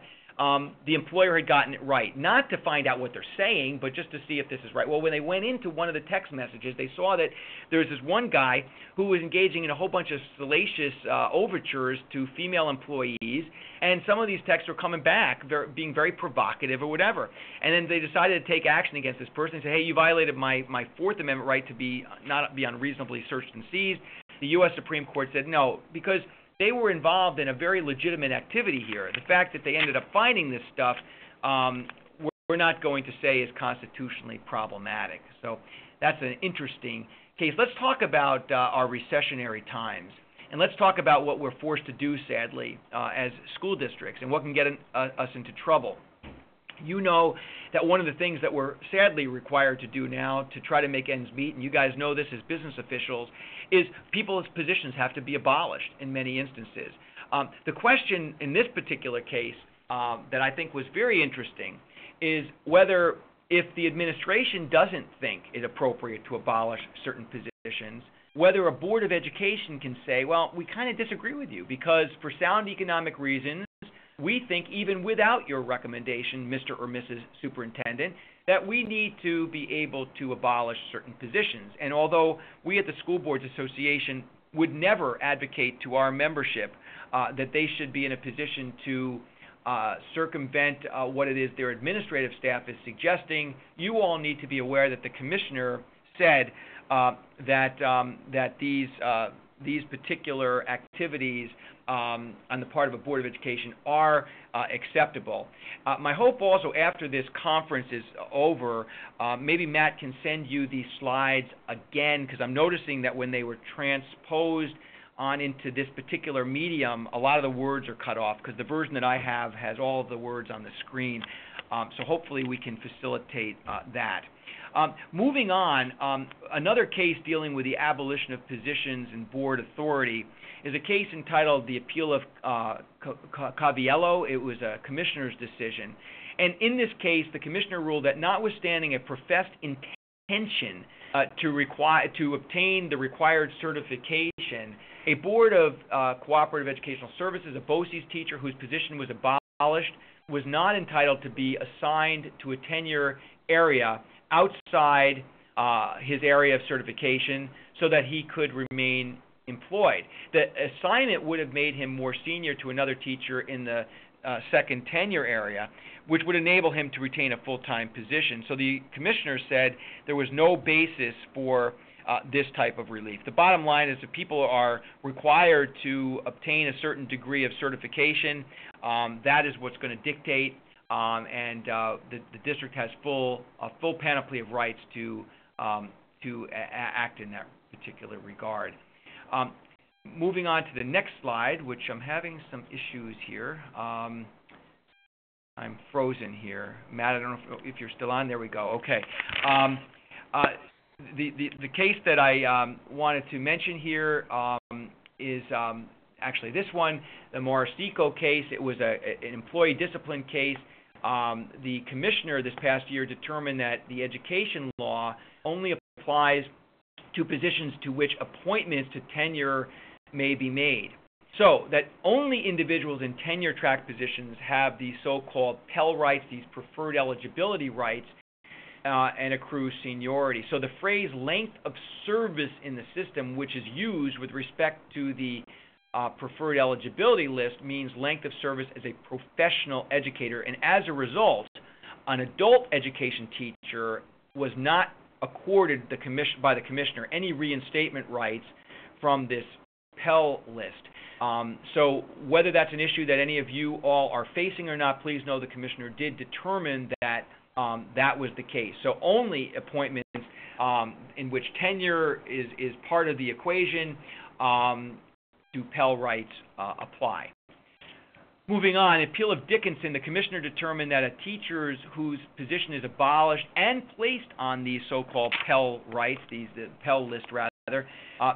the employer had gotten it right. Not to find out what they're saying, but just to see if this is right. Well, when they went into one of the text messages, they saw that there was this one guy who was engaging in a whole bunch of salacious overtures to female employees, and some of these texts were coming back, being very provocative or whatever. And then they decided to take action against this person and say, hey, you violated my Fourth Amendment right to not be unreasonably searched and seized. The U.S. Supreme Court said no, because they were involved in a very legitimate activity here. The fact that they ended up finding this stuff, we're not going to say is constitutionally problematic. So that's an interesting case. Let's talk about our recessionary times. And let's talk about what we're forced to do, sadly, as school districts and what can get us into trouble. You know that one of the things that we're sadly required to do now to try to make ends meet, and you guys know this as business officials, is people's positions have to be abolished in many instances. The question in this particular case that I think was very interesting is whether, if the administration doesn't think it appropriate to abolish certain positions, whether a board of education can say, well, we kind of disagree with you because for sound economic reasons, we think even without your recommendation, Mr. or Mrs. Superintendent, that we need to be able to abolish certain positions. And although we at the School Boards Association would never advocate to our membership that they should be in a position to circumvent what it is their administrative staff is suggesting, you all need to be aware that the commissioner said that these particular activities on the part of a Board of Education are acceptable. My hope also after this conference is over, maybe Matt can send you these slides again, because I'm noticing that when they were transposed on into this particular medium, a lot of the words are cut off, because the version that I have has all of the words on the screen. So hopefully we can facilitate that. Moving on, another case dealing with the abolition of positions and board authority is a case entitled The Appeal of Caviello. It was a commissioner's decision. And in this case, the commissioner ruled that notwithstanding a professed intention to obtain the required certification, a board of cooperative educational services, a BOCES teacher whose position was abolished, was not entitled to be assigned to a tenure area outside his area of certification so that he could remain employed. The assignment would have made him more senior to another teacher in the second tenure area, which would enable him to retain a full-time position. So the commissioner said there was no basis for this type of relief. The bottom line is that people are required to obtain a certain degree of certification. That is what's going to dictate, and the district has full panoply of rights to act in that particular regard. Moving on to the next slide, which I'm having some issues here. I'm frozen here. Matt, I don't know if you're still on. There we go. Okay. The case that I wanted to mention here is actually this one, the Morisico case. It was an employee discipline case. The commissioner this past year determined that the education law only applies to positions to which appointments to tenure may be made. So that only individuals in tenure-track positions have these so-called Pell rights, these preferred eligibility rights, and accrue seniority. So the phrase length of service in the system, which is used with respect to the preferred eligibility list, means length of service as a professional educator. And as a result, an adult education teacher was not accorded by the commissioner any reinstatement rights from this Pell list. So whether that's an issue that any of you all are facing or not, please know the commissioner did determine that that was the case. So only appointments in which tenure is part of the equation do Pell rights apply. Moving on, appeal of Dickinson, the commissioner determined that a teacher whose position is abolished and placed on these so-called Pell rights, the Pell list rather,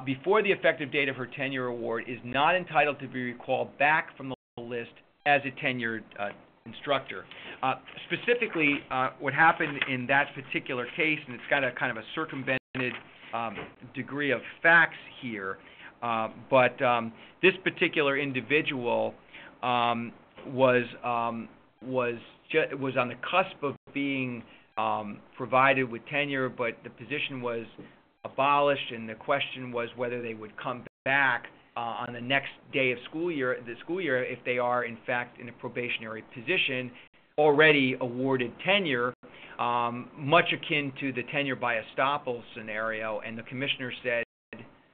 before the effective date of her tenure award is not entitled to be recalled back from the list as a tenured instructor. Specifically, what happened in that particular case, and it's got a kind of a circumvented degree of facts here, but this particular individual was on the cusp of being provided with tenure, but the position was abolished, and the question was whether they would come back on the next day of the school year, if they are in fact in a probationary position, already awarded tenure, much akin to the tenure by estoppel scenario. And the commissioner said,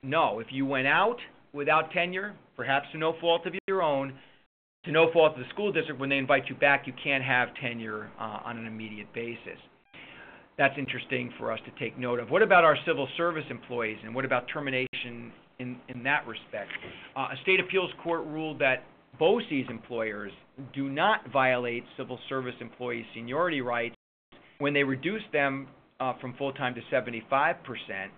no, if you went out without tenure, perhaps to no fault of your own, to no fault of the school district, when they invite you back, you can't have tenure on an immediate basis. That's interesting for us to take note of. What about our civil service employees, and what about termination in that respect? A state appeals court ruled that BOCES employers do not violate civil service employees' seniority rights when they reduce them from full-time to 75%.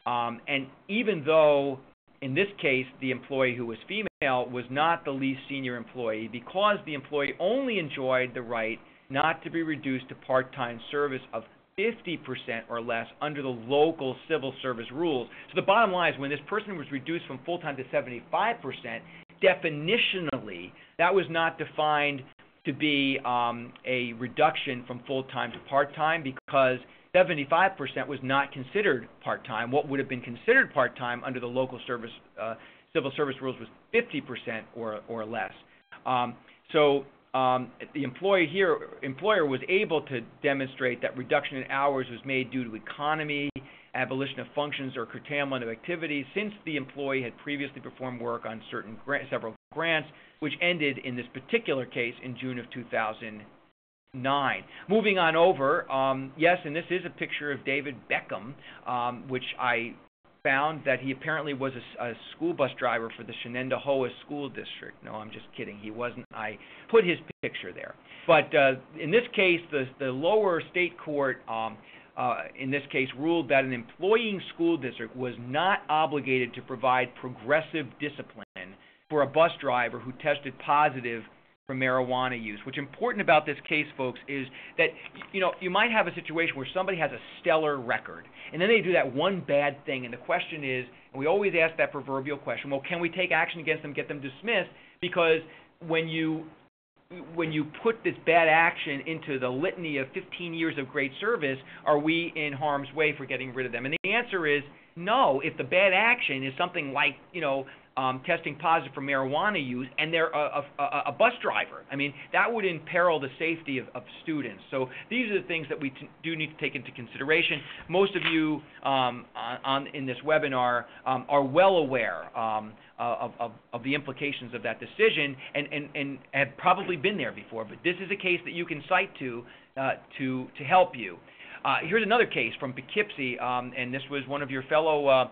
And even though, in this case, the employee who was female was not the least senior employee, because the employee only enjoyed the right not to be reduced to part-time service of 50% or less under the local civil service rules. So the bottom line is, when this person was reduced from full-time to 75%, definitionally, that was not defined to be a reduction from full-time to part-time, because 75% was not considered part-time. What would have been considered part-time under the local service civil service rules was 50% or less. The employer was able to demonstrate that reduction in hours was made due to economy, abolition of functions, or curtailment of activities, since the employee had previously performed work on several grants, which ended in this particular case in June of 2009. Moving on over, yes, and this is a picture of David Beckham, which I found that he apparently was a school bus driver for the Shenendehowa School District. No, I'm just kidding. He wasn't. I put his picture there. But in this case, the lower state court, in this case, ruled that an employing school district was not obligated to provide progressive discipline for a bus driver who tested positive for marijuana use. What's important about this case, folks, is that you might have a situation where somebody has a stellar record, and then they do that one bad thing, and the question is, and we always ask that proverbial question, well, can we take action against them, get them dismissed? Because when you put this bad action into the litany of 15 years of great service, are we in harm's way for getting rid of them? And the answer is know if the bad action is something like, testing positive for marijuana use, and they're a bus driver. I mean, that would imperil the safety of students. So these are the things that we do need to take into consideration. Most of you in this webinar are well aware of the implications of that decision and have probably been there before. But this is a case that you can cite to help you. Here's another case from Poughkeepsie, and this was one of your fellow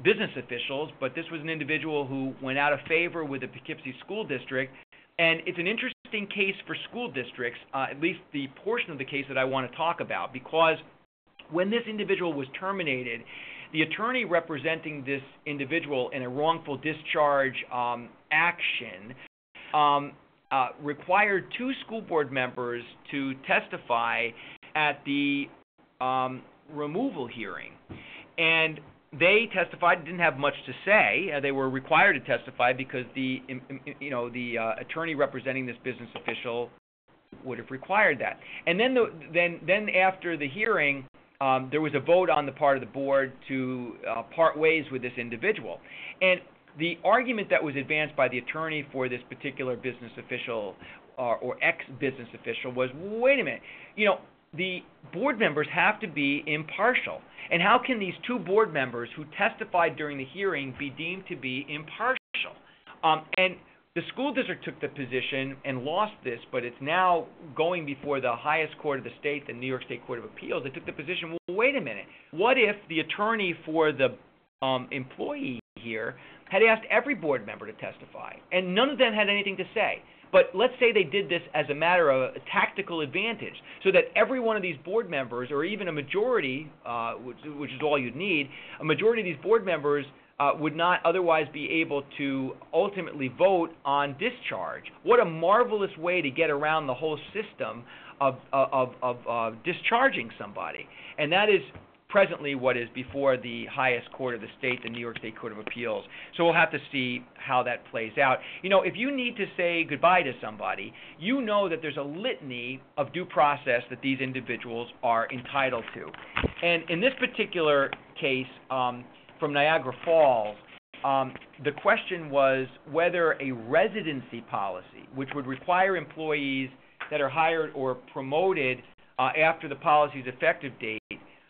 business officials, but this was an individual who went out of favor with the Poughkeepsie School District, and it's an interesting case for school districts, at least the portion of the case that I want to talk about, because when this individual was terminated, the attorney representing this individual in a wrongful discharge action required 2 school board members to testify at the removal hearing, and they testified, didn't have much to say. They were required to testify because the attorney representing this business official would have required that. And then after the hearing, there was a vote on the part of the board to part ways with this individual. And the argument that was advanced by the attorney for this particular business official or ex-business official was, wait a minute, the board members have to be impartial. And how can these 2 board members who testified during the hearing be deemed to be impartial? And the school district took the position and lost this, but it's now going before the highest court of the state, the New York State Court of Appeals. They took the position, well, wait a minute. What if the attorney for the employee here had asked every board member to testify, and none of them had anything to say? But let's say they did this as a matter of a tactical advantage, so that every one of these board members, or even a majority, which is all you'd need, a majority of these board members would not otherwise be able to ultimately vote on discharge. What a marvelous way to get around the whole system of discharging somebody. And that is presently what is before the highest court of the state, the New York State Court of Appeals. So we'll have to see how that plays out. If you need to say goodbye to somebody, you know that there's a litany of due process that these individuals are entitled to. And in this particular case from Niagara Falls, the question was whether a residency policy, which would require employees that are hired or promoted after the policy's effective date,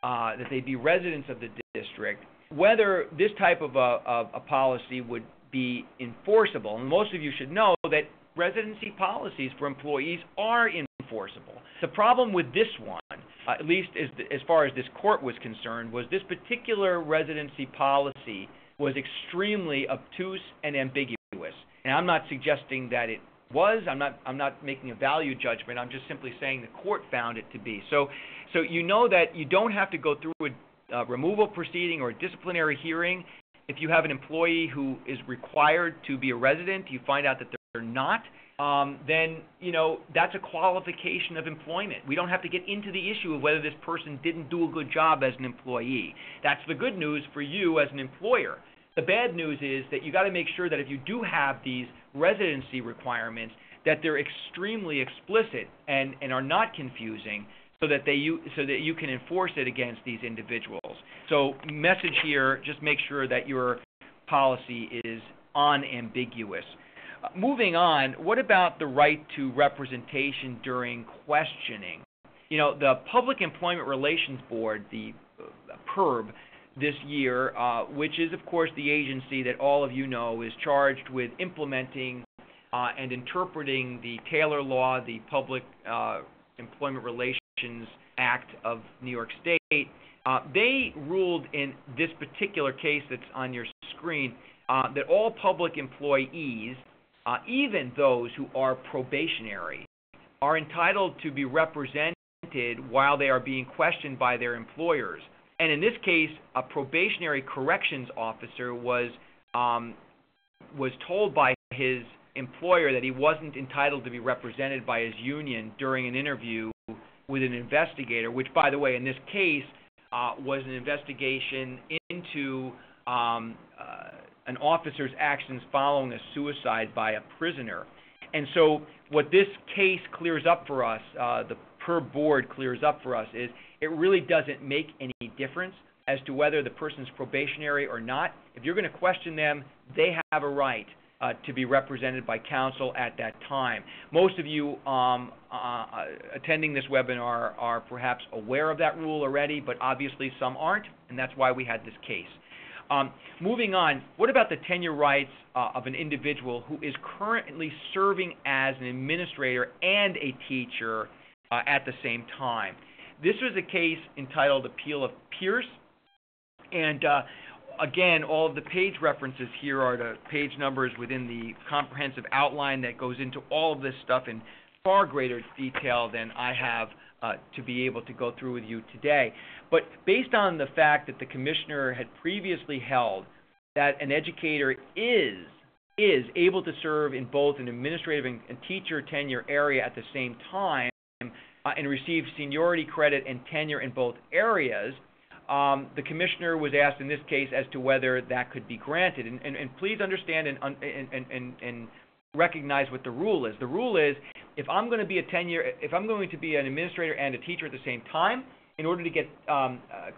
that they be residents of the district, whether this type of a policy would be enforceable. And most of you should know that residency policies for employees are enforceable. The problem with this one, at least as far as this court was concerned, was this particular residency policy was extremely obtuse and ambiguous. And I'm not suggesting that it was. I'm not making a value judgment. I'm just simply saying the court found it to be. So you know that you don't have to go through a removal proceeding or a disciplinary hearing. If you have an employee who is required to be a resident, you find out that they're not, then that's a qualification of employment. We don't have to get into the issue of whether this person didn't do a good job as an employee. That's the good news for you as an employer. The bad news is that you got to make sure that if you do have these residency requirements, that they're extremely explicit and are not confusing, so that you can enforce it against these individuals. So message here, just make sure that your policy is unambiguous. Moving on, what about the right to representation during questioning? The Public Employment Relations Board, the PERB, this year, which is, of course, the agency that all of you know is charged with implementing and interpreting the Taylor Law, the Public Employment Relations Act of New York State. They ruled in this particular case that's on your screen that all public employees, even those who are probationary, are entitled to be represented while they are being questioned by their employers. And in this case, a probationary corrections officer was told by his employer that he wasn't entitled to be represented by his union during an interview with an investigator, which, by the way, in this case was an investigation into an officer's actions following a suicide by a prisoner. And so what this case clears up for us, the PERB board clears up for us, is it really doesn't make any difference as to whether the person's probationary or not. If you're going to question them, they have a right to be represented by counsel at that time. Most of you attending this webinar are perhaps aware of that rule already, but obviously some aren't, and that's why we had this case. Moving on, what about the tenure rights of an individual who is currently serving as an administrator and a teacher at the same time? This was a case entitled Appeal of Pierce, and again, all of the page references here are the page numbers within the comprehensive outline that goes into all of this stuff in far greater detail than I have to be able to go through with you today. But based on the fact that the commissioner had previously held that an educator is able to serve in both an administrative and teacher tenure area at the same time and receive seniority credit and tenure in both areas, the commissioner was asked in this case as to whether that could be granted. And please understand and recognize what the rule is. The rule is if I'm going to be an administrator and a teacher at the same time, in order to get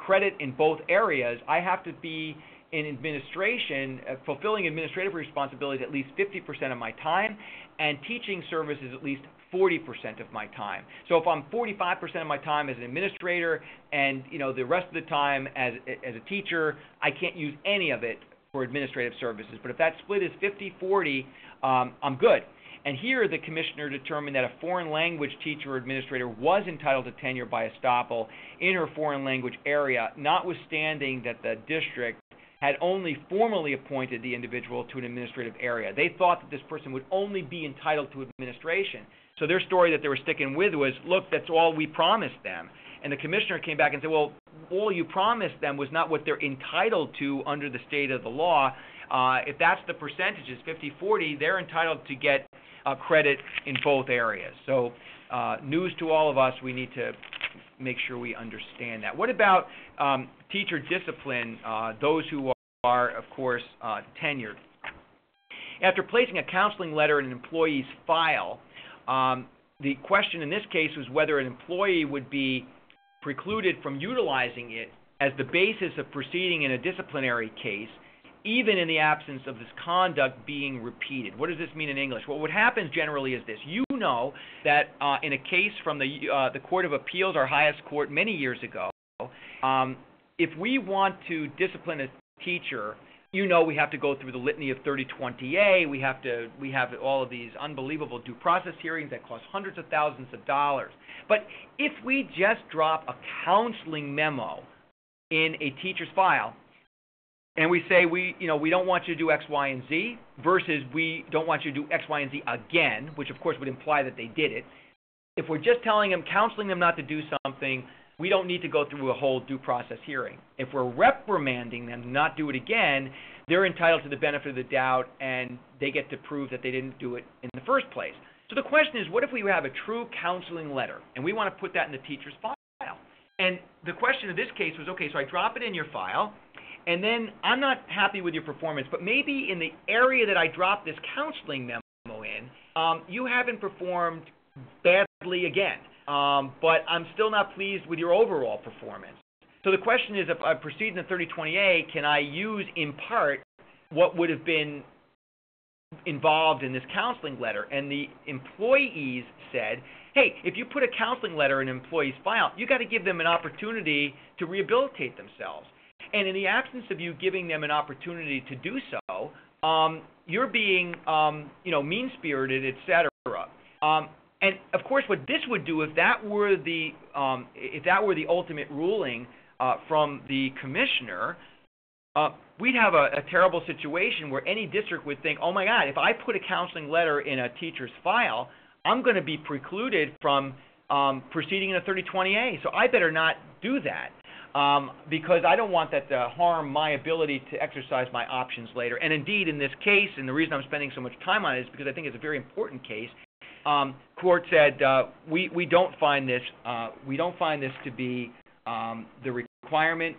credit in both areas, I have to be in administration, fulfilling administrative responsibilities at least 50% of my time, and teaching services at least 40% of my time. So if I'm 45% of my time as an administrator and the rest of the time as a teacher, I can't use any of it for administrative services. But if that split is 50-40, I'm good. And here the commissioner determined that a foreign language teacher or administrator was entitled to tenure by estoppel in her foreign language area, notwithstanding that the district had only formally appointed the individual to an administrative area. They thought that this person would only be entitled to administration. So their story that they were sticking with was, look, that's all we promised them. And the commissioner came back and said, well, all you promised them was not what they're entitled to under the state of the law. If that's the percentages, 50-40, they're entitled to get credit in both areas. So news to all of us, we need to make sure we understand that. What about teacher discipline, those who are, of course, tenured? After placing a counseling letter in an employee's file, the question in this case was whether an employee would be precluded from utilizing it as the basis of proceeding in a disciplinary case, even in the absence of this conduct being repeated. What does this mean in English? Well, what happens generally is this. You know that in a case from the Court of Appeals, our highest court, many years ago, if we want to discipline a teacher, we have to go through the litany of 3020A. We have all of these unbelievable due process hearings that cost hundreds of thousands of dollars. But if we just drop a counseling memo in a teacher's file, and we say we don't want you to do X, Y, and Z, versus we don't want you to do X, Y, and Z again, which of course would imply that they did it. If we're just telling them, counseling them not to do something, we don't need to go through a whole due process hearing. If we're reprimanding them to not do it again, they're entitled to the benefit of the doubt, and they get to prove that they didn't do it in the first place. So the question is, what if we have a true counseling letter, and we want to put that in the teacher's file? And the question in this case was, okay, so I drop it in your file, and then I'm not happy with your performance, but maybe in the area that I dropped this counseling memo in, you haven't performed badly again, but I'm still not pleased with your overall performance. So the question is, if I proceed in the 3020A, can I use in part what would have been involved in this counseling letter? And the employees said, hey, if you put a counseling letter in an employee's file, you got to give them an opportunity to rehabilitate themselves. And in the absence of you giving them an opportunity to do so, you're being, mean-spirited, etc. And of course, what this would do, if that were the ultimate ruling from the commissioner, we'd have a terrible situation where any district would think, oh my God, if I put a counseling letter in a teacher's file, I'm going to be precluded from proceeding in a 3020A. So I better not do that. Because I don't want that to harm my ability to exercise my options later. And indeed, in this case, and the reason I'm spending so much time on it is because I think it's a very important case. Court said we don't find this to be the requirement.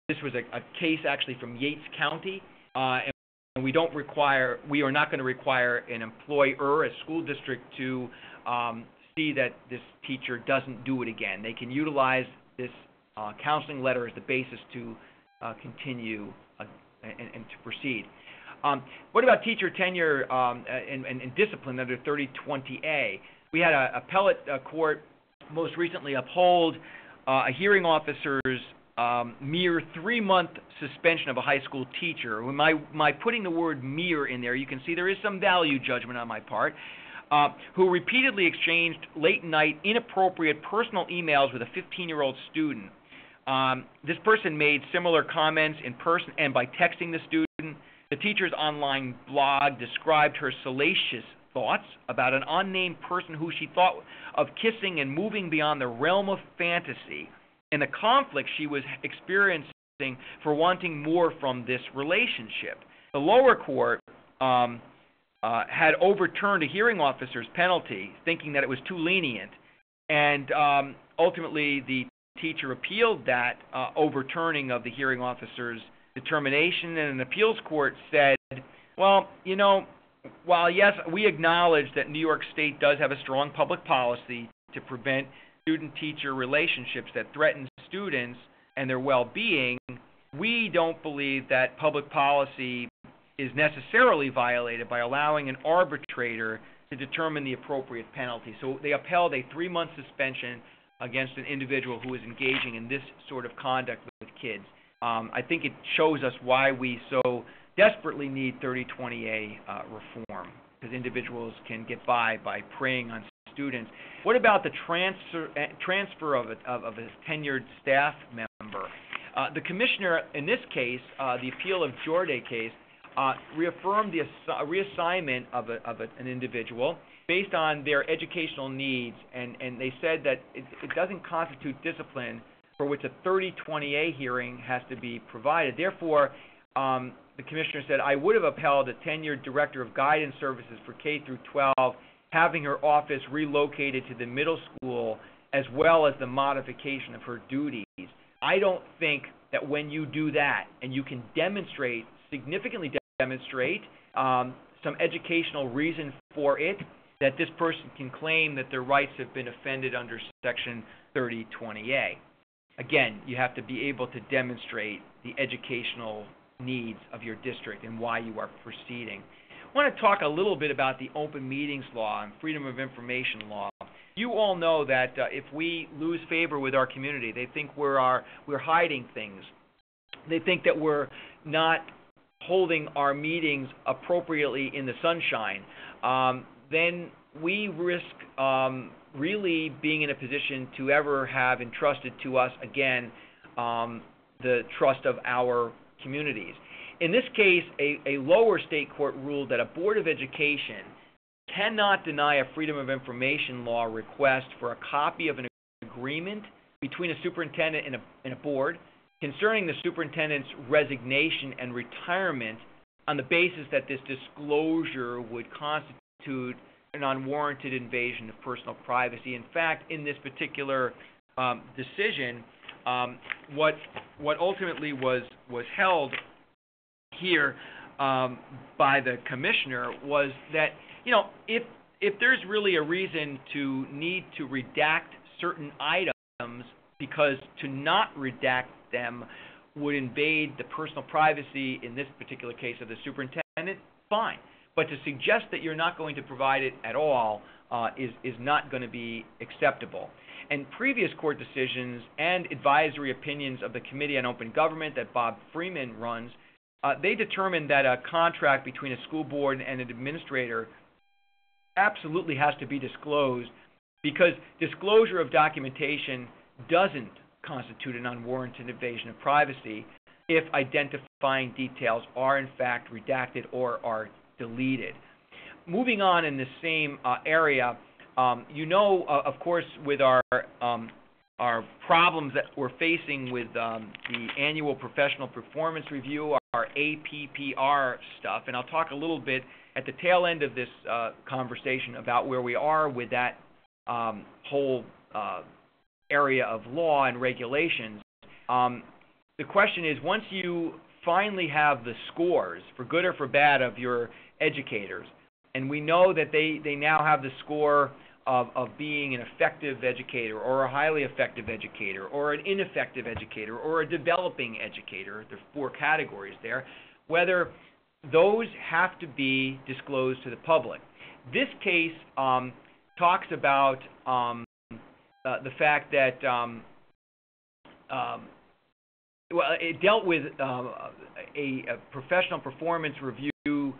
This was a case actually from Yates County, and we are not going to require an employer, a school district, to see that this teacher doesn't do it again. They can utilize this counseling letter as the basis to continue and to proceed. What about teacher tenure and discipline under 3020A? We had an appellate court most recently uphold a hearing officer's mere 3-month suspension of a high school teacher. My putting the word mere in there, you can see there is some value judgment on my part, who repeatedly exchanged late-night inappropriate personal emails with a 15-year-old student. This person made similar comments in person and by texting the student. The teacher's online blog described her salacious thoughts about an unnamed person who she thought of kissing and moving beyond the realm of fantasy, and the conflict she was experiencing for wanting more from this relationship. The lower court had overturned a hearing officer's penalty, thinking that it was too lenient, and ultimately the teacher appealed that overturning of the hearing officer's determination, and an appeals court said, well, while yes, we acknowledge that New York State does have a strong public policy to prevent student-teacher relationships that threaten students and their well-being, we don't believe that public policy is necessarily violated by allowing an arbitrator to determine the appropriate penalty. So they upheld a 3-month suspension against an individual who is engaging in this sort of conduct with kids. I think it shows us why we so desperately need 3020A reform, because individuals can get by preying on students. What about the transfer of a tenured staff member? The commissioner in this case, the appeal of Jordan case, reaffirmed the reassignment of an individual based on their educational needs, and they said that it doesn't constitute discipline for which a 3020A hearing has to be provided. Therefore, the commissioner said, I would have upheld a tenured director of guidance services for K through 12, having her office relocated to the middle school, as well as the modification of her duties. I don't think that when you do that, and you can significantly demonstrate some educational reason for it, that this person can claim that their rights have been offended under Section 3020A. Again, you have to be able to demonstrate the educational needs of your district and why you are proceeding. I want to talk a little bit about the open meetings law and freedom of information law. You all know that if we lose favor with our community, they think we're hiding things. They think that we're not holding our meetings appropriately in the sunshine. Then we risk really being in a position to ever have entrusted to us again the trust of our communities. In this case, a lower state court ruled that a board of education cannot deny a freedom of information law request for a copy of an agreement between a superintendent and a board concerning the superintendent's resignation and retirement on the basis that this disclosure would constitute an unwarranted invasion of personal privacy. In fact, in this particular decision, what ultimately was held here by the commissioner was that, if there's really a reason to need to redact certain items because to not redact them would invade the personal privacy, in this particular case of the superintendent, fine. But to suggest that you're not going to provide it at all is not going to be acceptable. And previous court decisions and advisory opinions of the Committee on Open Government that Bob Freeman runs, they determined that a contract between a school board and an administrator absolutely has to be disclosed, because disclosure of documentation doesn't constitute an unwarranted invasion of privacy if identifying details are in fact redacted or are deleted. Moving on in the same area, of course, with our problems that we're facing with the annual professional performance review, our APPR stuff, and I'll talk a little bit at the tail end of this conversation about where we are with that whole area of law and regulations. The question is, once you finally have the scores, for good or for bad, of your educators, and we know that they now have the score of being an effective educator or a highly effective educator or an ineffective educator or a developing educator, there are 4 categories there, whether those have to be disclosed to the public. This case talks about the fact that it dealt with a professional performance review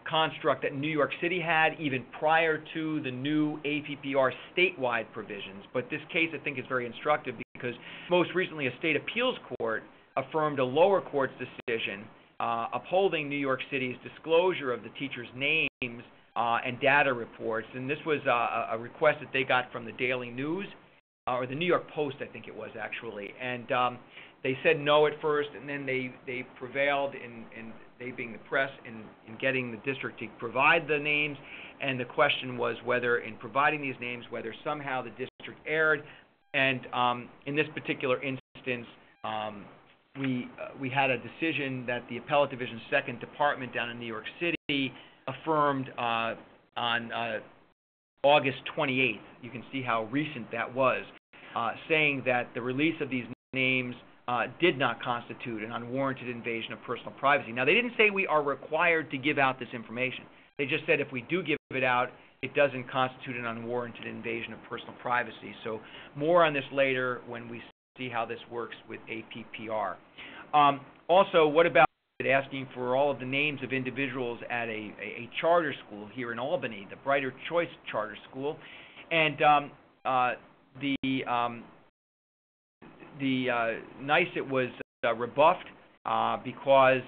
construct that New York City had even prior to the new APPR statewide provisions. But this case, I think, is very instructive because most recently a state appeals court affirmed a lower court's decision upholding New York City's disclosure of the teachers' names and data reports. And this was a request that they got from the Daily News, or the New York Post, I think it was actually. And they said no at first, and then they prevailed in they being the press in getting the district to provide the names. And the question was whether in providing these names, whether somehow the district erred. And in this particular instance, we had a decision that the Appellate Division's 2nd Department down in New York City affirmed on August 28th. You can see how recent that was, saying that the release of these names did not constitute an unwarranted invasion of personal privacy. Now, they didn't say we are required to give out this information. They just said if we do give it out, it doesn't constitute an unwarranted invasion of personal privacy. So more on this later when we see how this works with APPR. Also, what about asking for all of the names of individuals at a charter school here in Albany, the Brighter Choice Charter School? And NICE, it was rebuffed because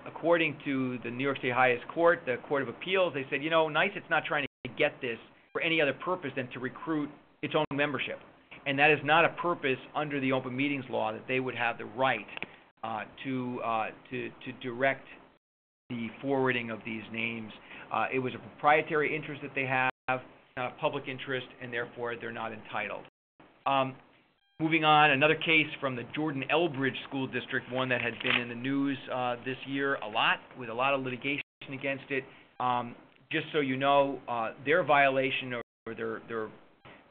according to the New York State highest court, the Court of Appeals, they said, NICE, it's not trying to get this for any other purpose than to recruit its own membership. And that is not a purpose under the Open Meetings Law that they would have the right to direct the forwarding of these names. It was a proprietary interest that they have, public interest, and therefore they're not entitled. Moving on, another case from the Jordan Elbridge School District, one that had been in the news this year a lot, with a lot of litigation against it. Just so you know, their violation, or they're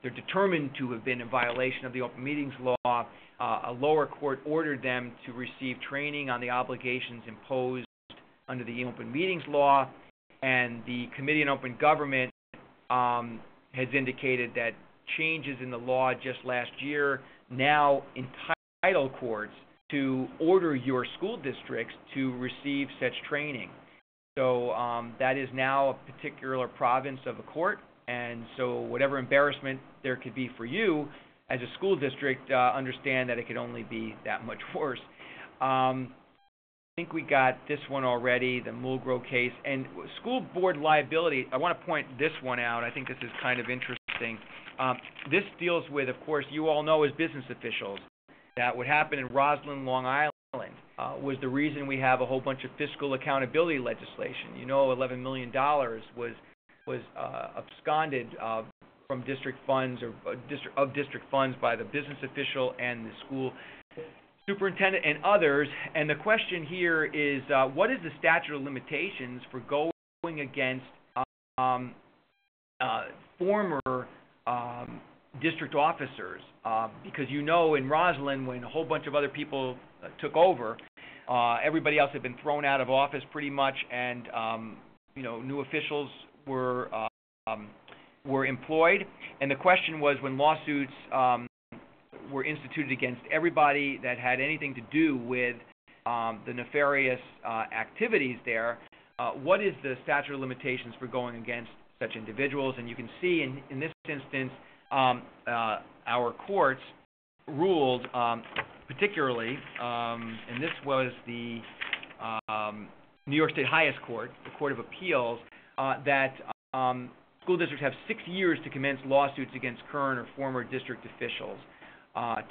determined to have been in violation of the Open Meetings Law. A lower court ordered them to receive training on the obligations imposed under the Open Meetings Law, and the Committee on Open Government has indicated that changes in the law just last year now entitle courts to order your school districts to receive such training. So that is now a particular province of a court, and so whatever embarrassment there could be for you as a school district, understand that it could only be that much worse. I think we got this one already, the Mulgrew case. And school board liability, I want to point this one out. I think this is kind of interesting. This deals with, of course, you all know as business officials, that what happened in Roslyn, Long Island, was the reason we have a whole bunch of fiscal accountability legislation. $11 million was absconded from district funds or district funds by the business official and the school superintendent and others. And the question here is, what is the statute of limitations for going against former district officers? Because in Roslyn, when a whole bunch of other people took over, everybody else had been thrown out of office pretty much, and new officials were employed. And the question was, when lawsuits were instituted against everybody that had anything to do with the nefarious activities there, what is the statute of limitations for going against such individuals? And you can see in this instance, our courts ruled particularly, and this was the New York State highest court, the Court of Appeals, that school districts have 6 years to commence lawsuits against current or former district officials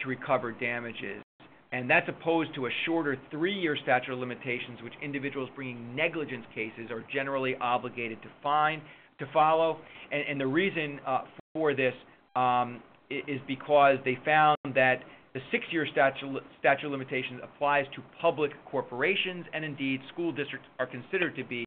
to recover damages. And that's opposed to a shorter 3-year statute of limitations, which individuals bringing negligence cases are generally obligated to follow. And the reason for this is because they found that the 6-year statute of limitations applies to public corporations, and indeed school districts are considered to be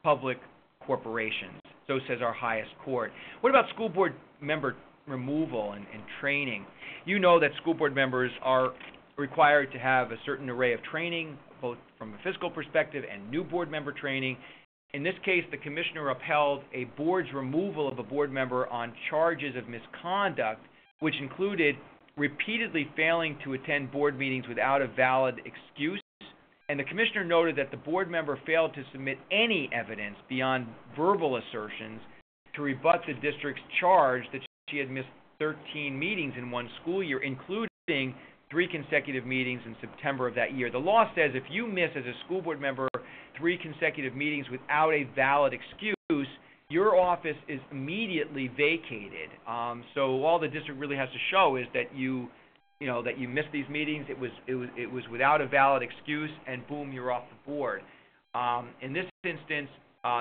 public corporations. So says our highest court. What about school board member removal and training? You know that school board members are required to have a certain array of training, both from a physical perspective and new board member training. In this case, the commissioner upheld a board's removal of a board member on charges of misconduct, which included repeatedly failing to attend board meetings without a valid excuse. And the commissioner noted that the board member failed to submit any evidence beyond verbal assertions to rebut the district's charge that she had missed 13 meetings in one school year, including 3 consecutive meetings in September of that year. The law says if you miss as a school board member 3 consecutive meetings without a valid excuse, your office is immediately vacated. So all the district really has to show is that you missed these meetings. It was without a valid excuse, and boom, you're off the board. In this instance,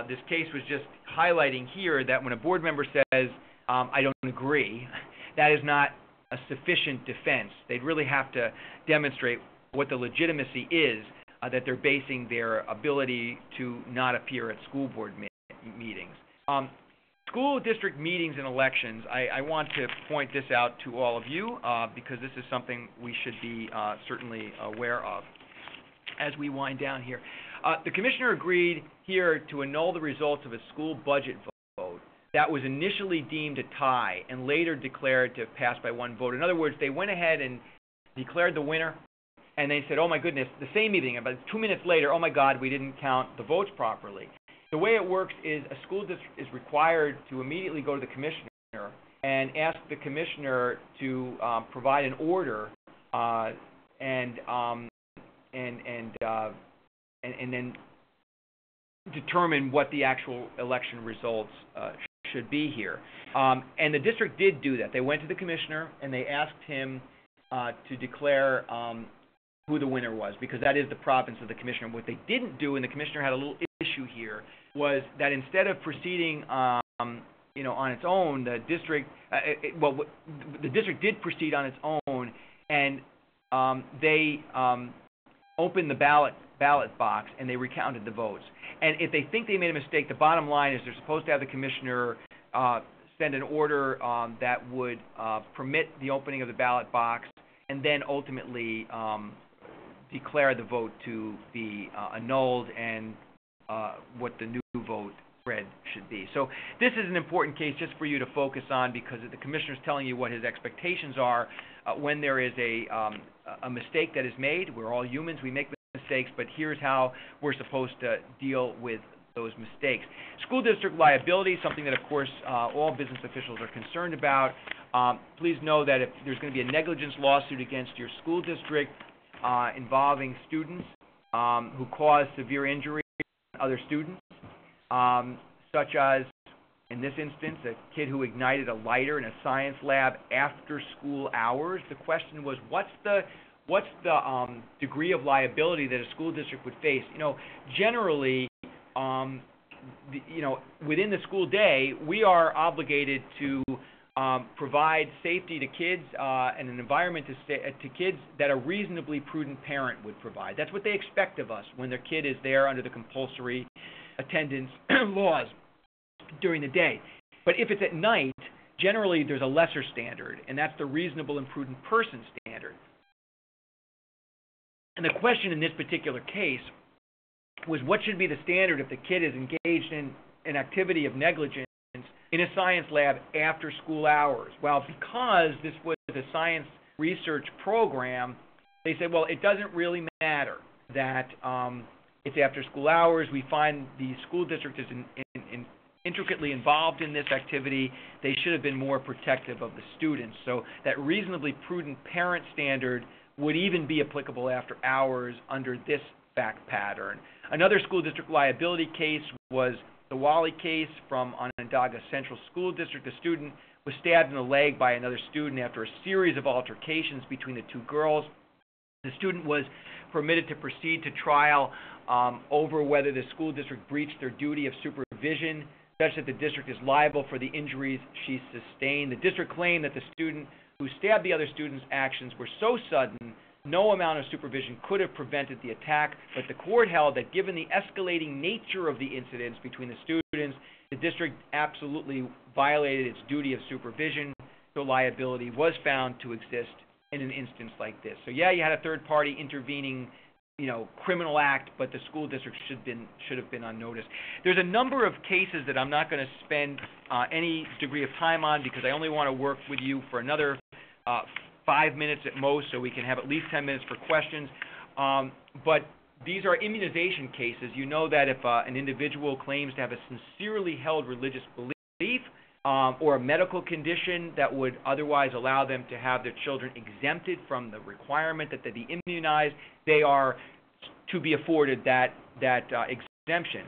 this case was just highlighting here that when a board member says, I don't agree, that is not a sufficient defense. They'd really have to demonstrate what the legitimacy is that they're basing their ability to not appear at school board meetings. School district meetings and elections, I want to point this out to all of you because this is something we should be certainly aware of as we wind down here. The commissioner agreed here to annul the results of a school budget vote that was initially deemed a tie and later declared to pass by one vote. In other words, they went ahead and declared the winner, and they said, oh my goodness, the same evening, about 2 minutes later, oh my God, we didn't count the votes properly. The way it works is a school district is required to immediately go to the commissioner and ask the commissioner to provide an order and then determine what the actual election results should be here. And the district did do that. They went to the commissioner and they asked him to declare who the winner was, because that is the province of the commissioner. What they didn't do, and the commissioner had a little issue here, was that instead of proceeding on its own, the district the district did proceed on its own, and they opened the ballot box and they recounted the votes. And if they think they made a mistake, the bottom line is they're supposed to have the commissioner send an order that would permit the opening of the ballot box and then ultimately declare the vote to be annulled and what the new vote spread should be. So this is an important case just for you to focus on, because the commissioner is telling you what his expectations are when there is a mistake that is made. We're all humans, we make mistakes, but here's how we're supposed to deal with those mistakes. School district liability, something that of course all business officials are concerned about. Please know that if there's going to be a negligence lawsuit against your school district involving students who cause severe injury to other students, such as, in this instance, a kid who ignited a lighter in a science lab after school hours. The question was, what's the degree of liability that a school district would face? Generally, within the school day, we are obligated to provide safety to kids and an environment to kids that a reasonably prudent parent would provide. That's what they expect of us when their kid is there under the compulsory attendance laws during the day. But if it's at night, generally there's a lesser standard, and that's the reasonable and prudent person standard. And the question in this particular case was, what should be the standard if the kid is engaged in an activity of negligence in a science lab after school hours? Well, because this was a science research program, they said, well, it doesn't really matter that it's after school hours. We find the school district is intricately involved in this activity. They should have been more protective of the students. So that reasonably prudent parent standard would even be applicable after hours under this fact pattern. Another school district liability case was the Wally case from Onondaga Central School District. A student was stabbed in the leg by another student after a series of altercations between the two girls. The student was permitted to proceed to trial over whether the school district breached their duty of supervision, such that the district is liable for the injuries she sustained. The district claimed that the student who stabbed the other student's actions were so sudden, no amount of supervision could have prevented the attack, but the court held that given the escalating nature of the incidents between the students, the district absolutely violated its duty of supervision, so liability was found to exist in an instance like this. So yeah, you had a third party intervening, criminal act, but the school district should have been on notice. There's a number of cases that I'm not going to spend any degree of time on because I only want to work with you for another 5 minutes at most, so we can have at least 10 minutes for questions. But these are immunization cases. You know that if an individual claims to have a sincerely held religious belief or a medical condition that would otherwise allow them to have their children exempted from the requirement that they be immunized, they are to be afforded that exemption.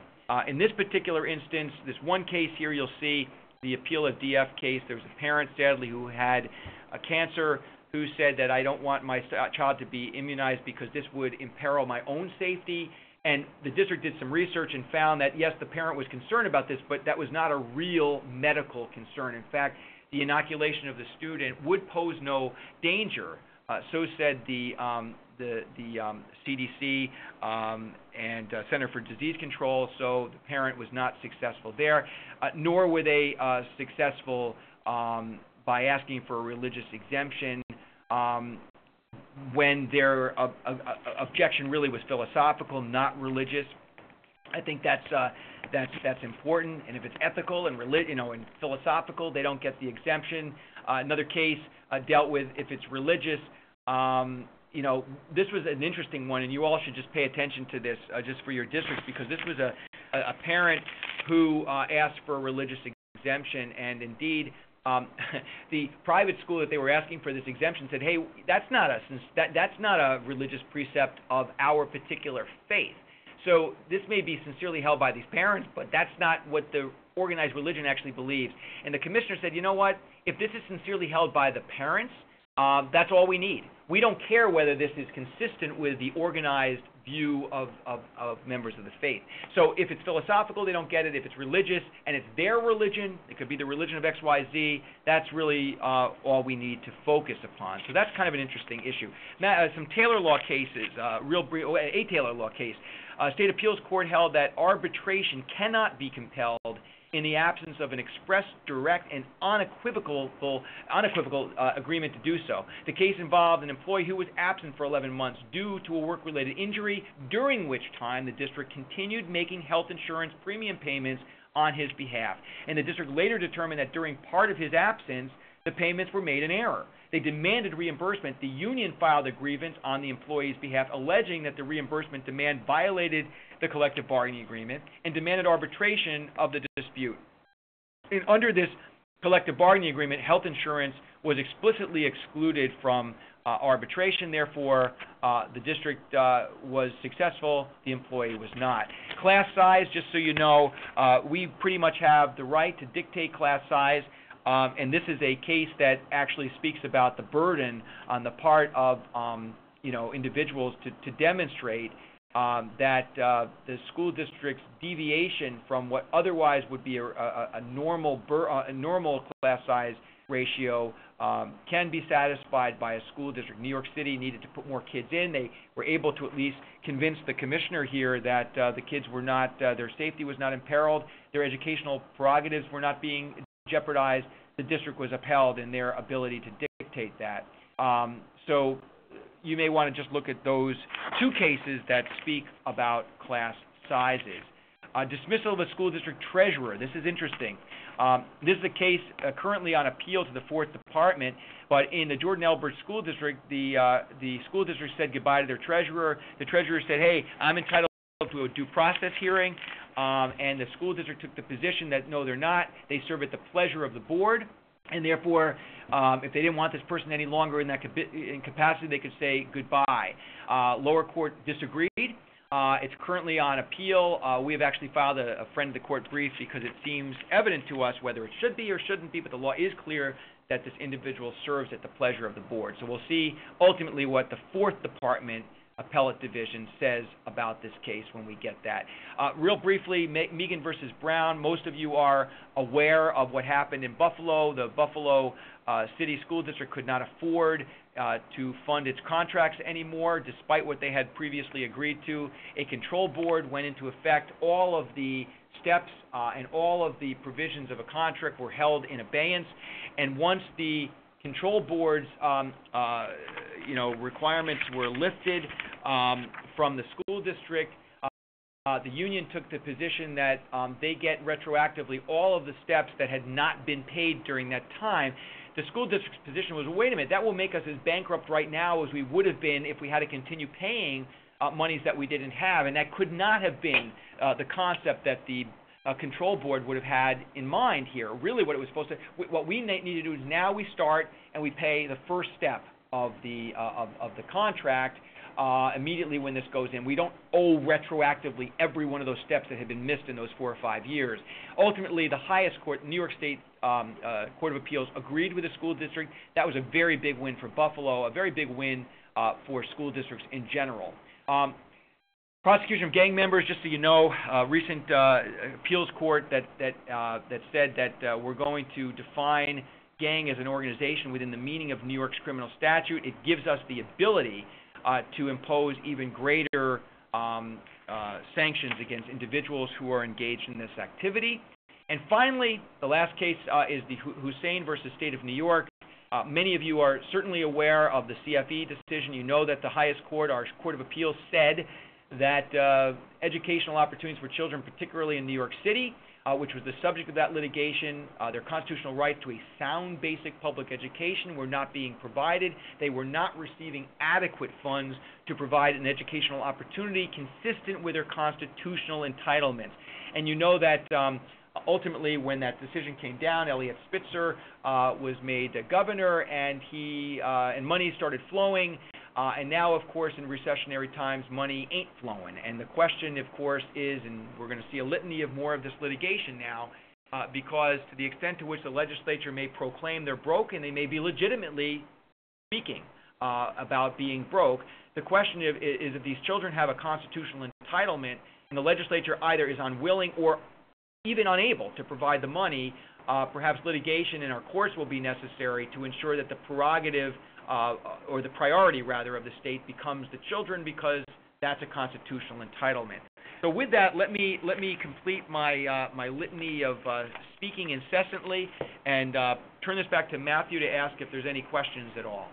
In this particular instance, this one case here, you'll see the appeal of DF case. There was a parent, sadly, who had a cancer who said that I don't want my child to be immunized because this would imperil my own safety. And the district did some research and found that, yes, the parent was concerned about this, but that was not a real medical concern. In fact, the inoculation of the student would pose no danger. So said the CDC and Center for Disease Control, so the parent was not successful there, nor were they successful by asking for a religious exemption when their objection really was philosophical, not religious. I think that's important. And if it's ethical and and philosophical, they don't get the exemption. Another case dealt with if it's religious. This was an interesting one, and you all should just pay attention to this just for your districts, because this was a parent who asked for a religious exemption, and indeed. The private school that they were asking for this exemption said, "Hey, that's not a religious precept of our particular faith. So this may be sincerely held by these parents, but that's not what the organized religion actually believes." And the commissioner said, "You know what? If this is sincerely held by the parents, that's all we need. We don't care whether this is consistent with the organized view of members of the faith. So if it's philosophical, they don't get it. If it's religious and it's their religion, it could be the religion of XYZ, that's really all we need to focus upon." So that's kind of an interesting issue. Now, some Taylor law cases, a Taylor law case. State appeals court held that arbitration cannot be compelled in the absence of an express, direct, and unequivocal agreement to do so. The case involved an employee who was absent for 11 months due to a work-related injury, during which time the district continued making health insurance premium payments on his behalf. And the district later determined that during part of his absence, the payments were made in error. They demanded reimbursement. The union filed a grievance on the employee's behalf, alleging that the reimbursement demand violated the collective bargaining agreement and demanded arbitration of the dispute. And under this collective bargaining agreement, health insurance was explicitly excluded from arbitration. Therefore, the district was successful. The employee was not. Class size, just so you know, we pretty much have the right to dictate class size. And this is a case that actually speaks about the burden on the part of individuals to demonstrate that the school district's deviation from what otherwise would be a normal class size ratio can be satisfied by a school district. New York City needed to put more kids in. They were able to at least convince the commissioner here that the kids were not, their safety was not imperiled, their educational prerogatives were not being jeopardized. The district was upheld in their ability to dictate that. So you may want to just look at those two cases that speak about class sizes. Dismissal of a school district treasurer. This is interesting. This is a case currently on appeal to the 4th Department, but in the Jordan Elbert School District, the school district said goodbye to their treasurer. The treasurer said, "Hey, I'm entitled to a due process hearing," and the school district took the position that no, they're not. They serve at the pleasure of the board, and therefore, if they didn't want this person any longer in that capacity, they could say goodbye. Lower court disagreed. It's currently on appeal. We have actually filed a friend of the court brief because it seems evident to us whether it should be or shouldn't be, but the law is clear that this individual serves at the pleasure of the board. So we'll see ultimately what the 4th Department Appellate Division says about this case when we get that. Real briefly, Megan versus Brown, most of you are aware of what happened in Buffalo. The Buffalo City School District could not afford to fund its contracts anymore, despite what they had previously agreed to. A control board went into effect. All of the steps and all of the provisions of a contract were held in abeyance. And once the control board's requirements were lifted from the school district, the union took the position that they get retroactively all of the steps that had not been paid during that time. The school district's position was, wait a minute, that will make us as bankrupt right now as we would have been if we had to continue paying monies that we didn't have, and that could not have been the concept that the control board would have had in mind here. Really what it was supposed to, what we need to do is now we start and we pay the first step of the contract immediately when this goes in. We don't owe retroactively every one of those steps that had been missed in those 4 or 5 years. Ultimately, the highest court, New York State Court of Appeals, agreed with the school district. That was a very big win for Buffalo, a very big win for school districts in general. Prosecution of gang members, just so you know, recent appeals court that said that we're going to define gang as an organization within the meaning of New York's criminal statute. It gives us the ability to impose even greater sanctions against individuals who are engaged in this activity. And finally, the last case is the Hussein versus State of New York. Many of you are certainly aware of the CFE decision. You know that the highest court, our Court of Appeals, said that educational opportunities for children, particularly in New York City, which was the subject of that litigation, their constitutional right to a sound basic public education were not being provided. They were not receiving adequate funds to provide an educational opportunity consistent with their constitutional entitlements. And you know that ultimately when that decision came down, Eliot Spitzer was made governor, and money started flowing. And now, of course, in recessionary times, money ain't flowing. And the question, of course, is, and we're going to see a litany of more of this litigation now, because to the extent to which the legislature may proclaim they're broke, and they may be legitimately speaking about being broke, the question is if these children have a constitutional entitlement, and the legislature either is unwilling or even unable to provide the money, perhaps litigation in our courts will be necessary to ensure that the prerogative or the priority, rather, of the state becomes the children, because that's a constitutional entitlement. So with that, let me complete my my litany of speaking incessantly and turn this back to Matthew to ask if there's any questions at all.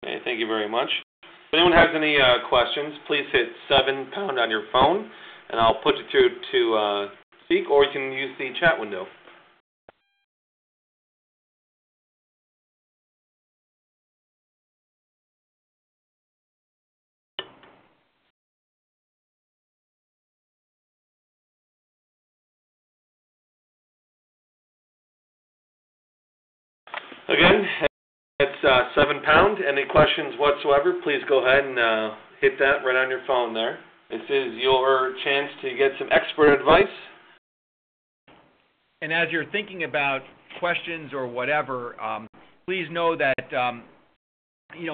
Okay, thank you very much. If anyone has any questions, please hit 7# on your phone, and I'll put you through to speak, or you can use the chat window. Again, it's 7#. Any questions whatsoever, please go ahead and hit that right on your phone there. This is your chance to get some expert advice. And as you're thinking about questions or whatever, please know that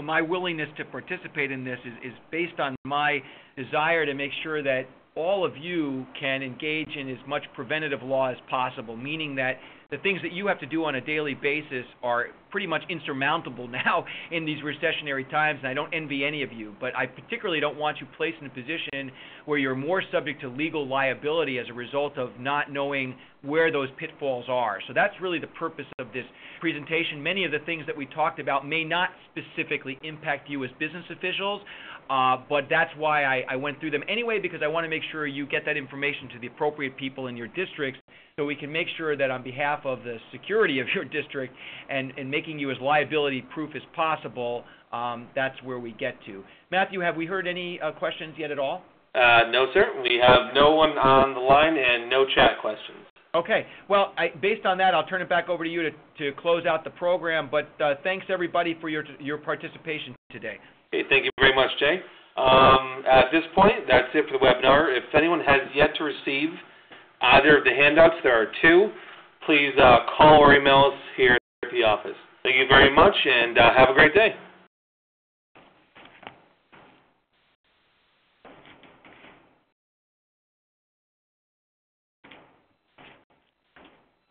my willingness to participate in this is based on my desire to make sure that all of you can engage in as much preventative law as possible, meaning that the things that you have to do on a daily basis are pretty much insurmountable now in these recessionary times, and I don't envy any of you, but I particularly don't want you placed in a position where you're more subject to legal liability as a result of not knowing where those pitfalls are. So that's really the purpose of this presentation. Many of the things that we talked about may not specifically impact you as business officials, but that's why I went through them anyway, because I want to make sure you get that information to the appropriate people in your districts, so we can make sure that on behalf of the security of your district and making you as liability-proof as possible, that's where we get to. Matthew, have we heard any questions yet at all? No, sir. We have no one on the line and no chat questions. Okay. Well, based on that, I'll turn it back over to you to close out the program, but thanks, everybody, for your participation today. Okay, thank you very much, Jay. At this point, that's it for the webinar. If anyone has yet to receive either of the handouts, there are 2, please call or email us here at the office. Thank you very much, and have a great day.